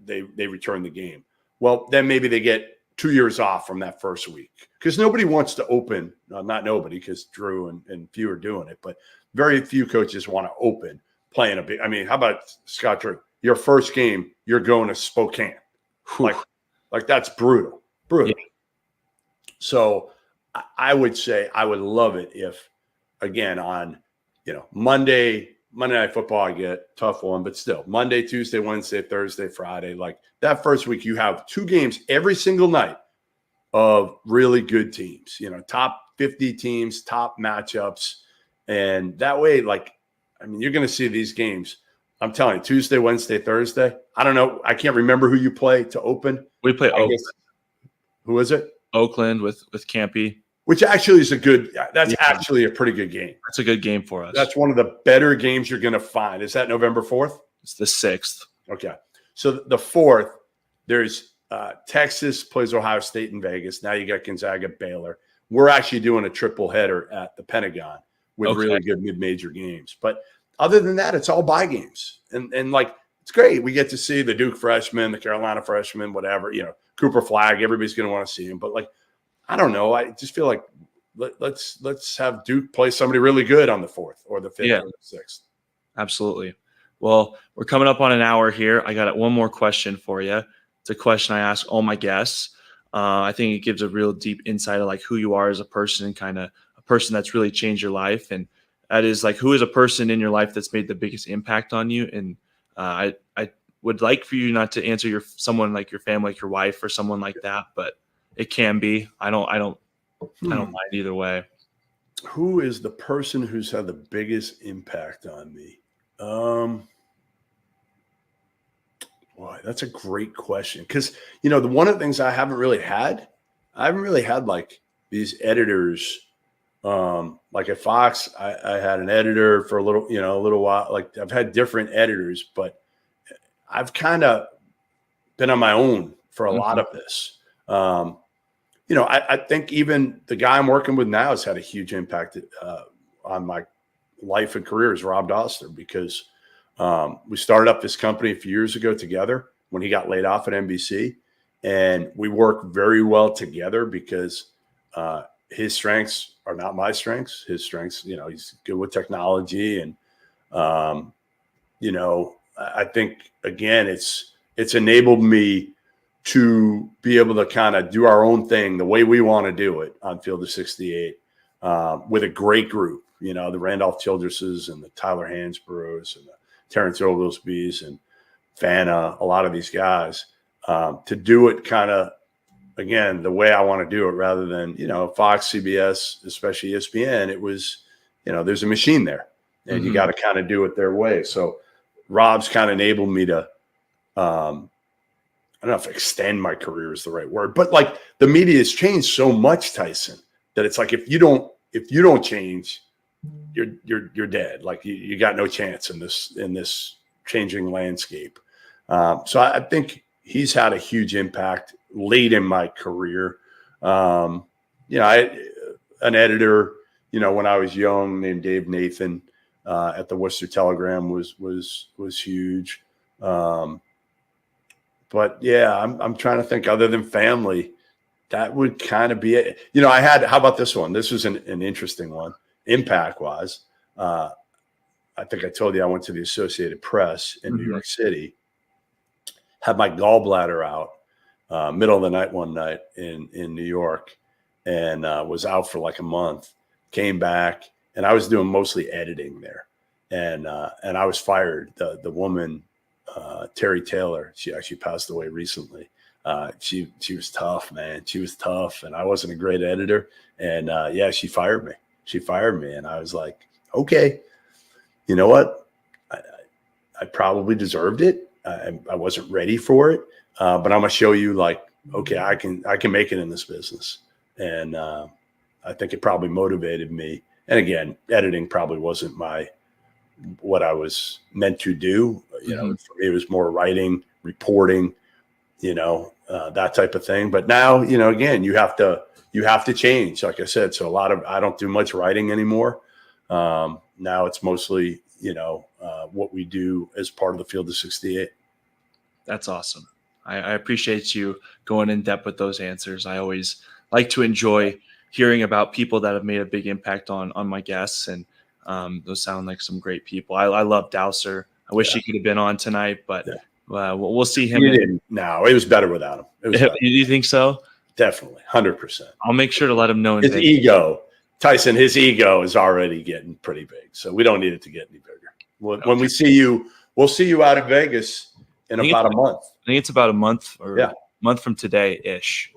they return the game. Well, then maybe they get 2 years off from that first week, because nobody wants to open. Not nobody, because Drew and few are doing it, but very few coaches want to open playing a big. I mean, how about Scott Drew? Your first game, you're going to Spokane. Like that's brutal. Yeah. So I would say I would love it if, again, on Monday Night Football, I get tough one, but still Monday, Tuesday, Wednesday, Thursday, Friday, like that first week, you have 2 games every single night of really good teams, top 50 teams, top matchups. And that way, you're going to see these games. I'm telling you, Tuesday, Wednesday, Thursday. I don't know. I can't remember who you play to open. We play Oakland. Who is it? Oakland with Campy. Which actually is actually a pretty good game. That's a good game for us. That's one of the better games you're going to find. Is that November 4th? It's the 6th. Okay. So the 4th, there's Texas plays Ohio State in Vegas. Now you got Gonzaga, Baylor. We're actually doing a triple header at the Pentagon with really good mid-major games. But other than that, it's all bye games. And it's great. We get to see the Duke freshmen, the Carolina freshmen, whatever, Cooper Flagg. Everybody's going to want to see him. But I don't know. I just feel like let's have Duke play somebody really good on the 4th or the 5th or the 6th. Absolutely. Well, we're coming up on an hour here. I got one more question for you. It's a question I ask all my guests. I think it gives a real deep insight of who you are as a person, and kind of a person that's really changed your life. And that is who is a person in your life that's made the biggest impact on you? And I would like for you not to answer someone like your family, like your wife or someone like that, but it can be. I don't mind either way. Who is the person who's had the biggest impact on me? Boy, that's a great question. Because, one of the things I haven't really had these editors. At Fox, I had an editor for a little while. I've had different editors, but I've kind of been on my own for a lot of this. I think even the guy I'm working with now has had a huge impact on my life and career, is Rob Doster, because we started up this company a few years ago together when he got laid off at NBC. And we work very well together because his strengths are not my strengths. His strengths, he's good with technology. And, I think, again, it's enabled me to be able to kind of do our own thing the way we want to do it on Field of 68 with a great group, the Randolph Childresses and the Tyler Hansboroughs and the Terrence Oglesbys and Fana, a lot of these guys, to do it kind of, again, the way I want to do it, rather than, Fox, CBS, especially ESPN. It was, there's a machine there, and you got to kind of do it their way. So Rob's kind of enabled me to, I don't know if extend my career is the right word, but the media has changed so much, Tyson, that it's if you don't change, you're dead. You got no chance in this changing landscape. So I think he's had a huge impact late in my career. An editor, when I was young, named Dave Nathan at the Worcester Telegram was huge. But yeah, I'm trying to think, other than family, that would kind of be it. How about this one? This was an interesting one, impact wise. I think I told you I went to the Associated Press in New York City, had my gallbladder out middle of the night one night in New York, and was out for a month, came back, and I was doing mostly editing there. And I was fired. The woman, Terry Taylor, she actually passed away recently. She was tough, man. She was tough, and I wasn't a great editor. And yeah, she fired me. And I was like, okay, you know what? I probably deserved it. I wasn't ready for it, but I'm gonna show you, like, okay, I can make it in this business. And I think it probably motivated me. And again, editing probably wasn't what I was meant to do. You know, for me, it was more writing, reporting, that type of thing. But now, again, you have to change, like I said. So I don't do much writing anymore. Now it's mostly, what we do as part of the Field of 68. That's awesome. I appreciate you going in depth with those answers. I always like to enjoy hearing about people that have made a big impact on my guests. And those sound like some great people. I love Dowser. I wish he could have been on tonight, but we'll see him. No, it was better without him. It was better. You think so? Definitely, 100%. I'll make sure to let him know. His ego is already getting pretty big, so we don't need it to get any bigger. When we see you, we'll see you out in Vegas in about a month. I think it's about a month or month from today ish.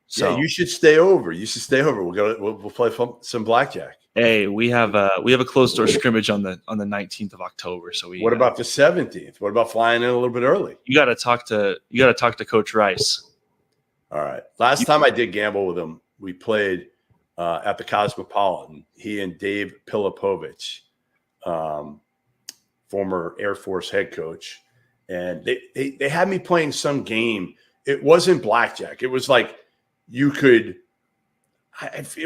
So yeah, you should stay over. We'll play some blackjack. Hey, we have a closed door scrimmage on the 19th of October. So what about the 17th? What about flying in a little bit early? You got to talk to Coach Rice. All right. Last time I did gamble with him, we played at the Cosmopolitan. He and Dave Pilipovich, former Air Force head coach, and they had me playing some game. It wasn't blackjack. It was like it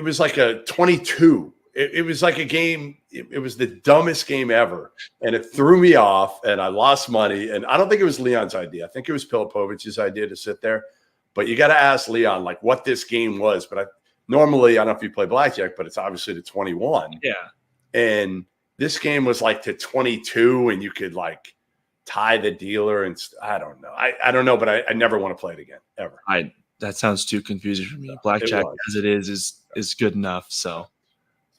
was like a 22. It was like a game. It was the dumbest game ever. And it threw me off and I lost money. And I don't think it was Leon's idea. I think it was Pilipovich's idea to sit there. But you got to ask Leon, like, what this game was. But normally, I don't know if you play blackjack, but it's obviously to 21. Yeah. And this game was like to 22 and you could like tie the dealer. And I don't know. I don't know, but I never want to play it again, ever. That sounds too confusing for me. Blackjack as it is good enough. So,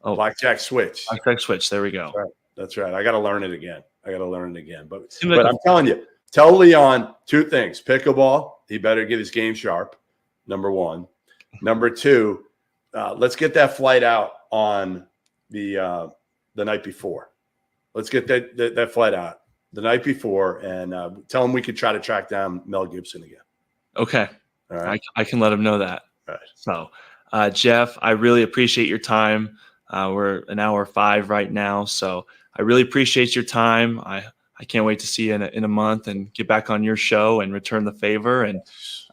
blackjack switch. Blackjack switch. There we go. That's right. I got to learn it again. But I'm telling you, tell Leon two things. Pickleball, he better get his game sharp. Number one. Number two, let's get that flight out on the night before. Let's get that flight out the night before, and tell him we could try to track down Mel Gibson again. Okay. All right. I can let him know that. All right. So, Jeff, I really appreciate your time. We're an hour 5 right now, so I really appreciate your time. I can't wait to see you in a month and get back on your show and return the favor. And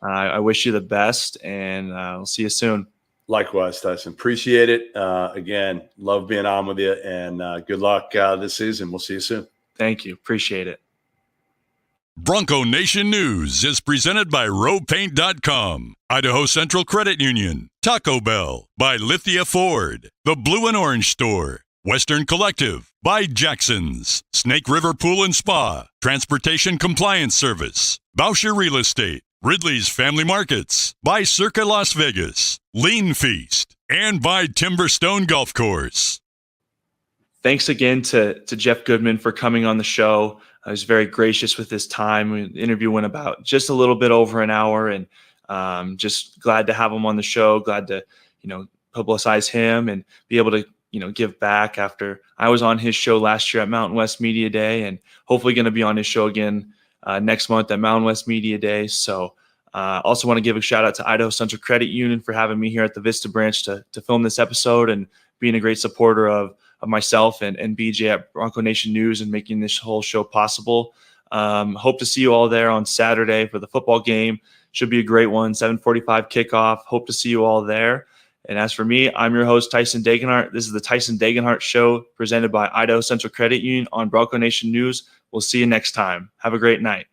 I wish you the best, and I'll see you soon. Likewise, Tyson. Appreciate it. Again, love being on with you, and good luck this season. We'll see you soon. Thank you. Appreciate it. Bronco Nation News is presented by RowPaint.com, Idaho Central Credit Union, Taco Bell, by Lithia Ford, The Blue and Orange Store, Western Collective, by Jackson's, Snake River Pool and Spa, Transportation Compliance Service, Bauscher Real Estate, Ridley's Family Markets, by Circa Las Vegas, Lean Feast, and by Timberstone Golf Course. Thanks again to Jeff Goodman for coming on the show. I was very gracious with his time. The interview went about just a little bit over an hour, and just glad to have him on the show. Glad to, publicize him and be able to, give back after I was on his show last year at Mountain West Media Day, and hopefully going to be on his show again next month at Mountain West Media Day. So also want to give a shout out to Idaho Central Credit Union for having me here at the Vista branch to film this episode and being a great supporter of myself and BJ at Bronco Nation News and making this whole show possible. Hope to see you all there on Saturday for the football game. Should be a great one. 7:45 kickoff. Hope to see you all there. And as for me, I'm your host, Tyson Degenhart. This is the Tyson Degenhart Show presented by Idaho Central Credit Union on Bronco Nation News. We'll see you next time. Have a great night.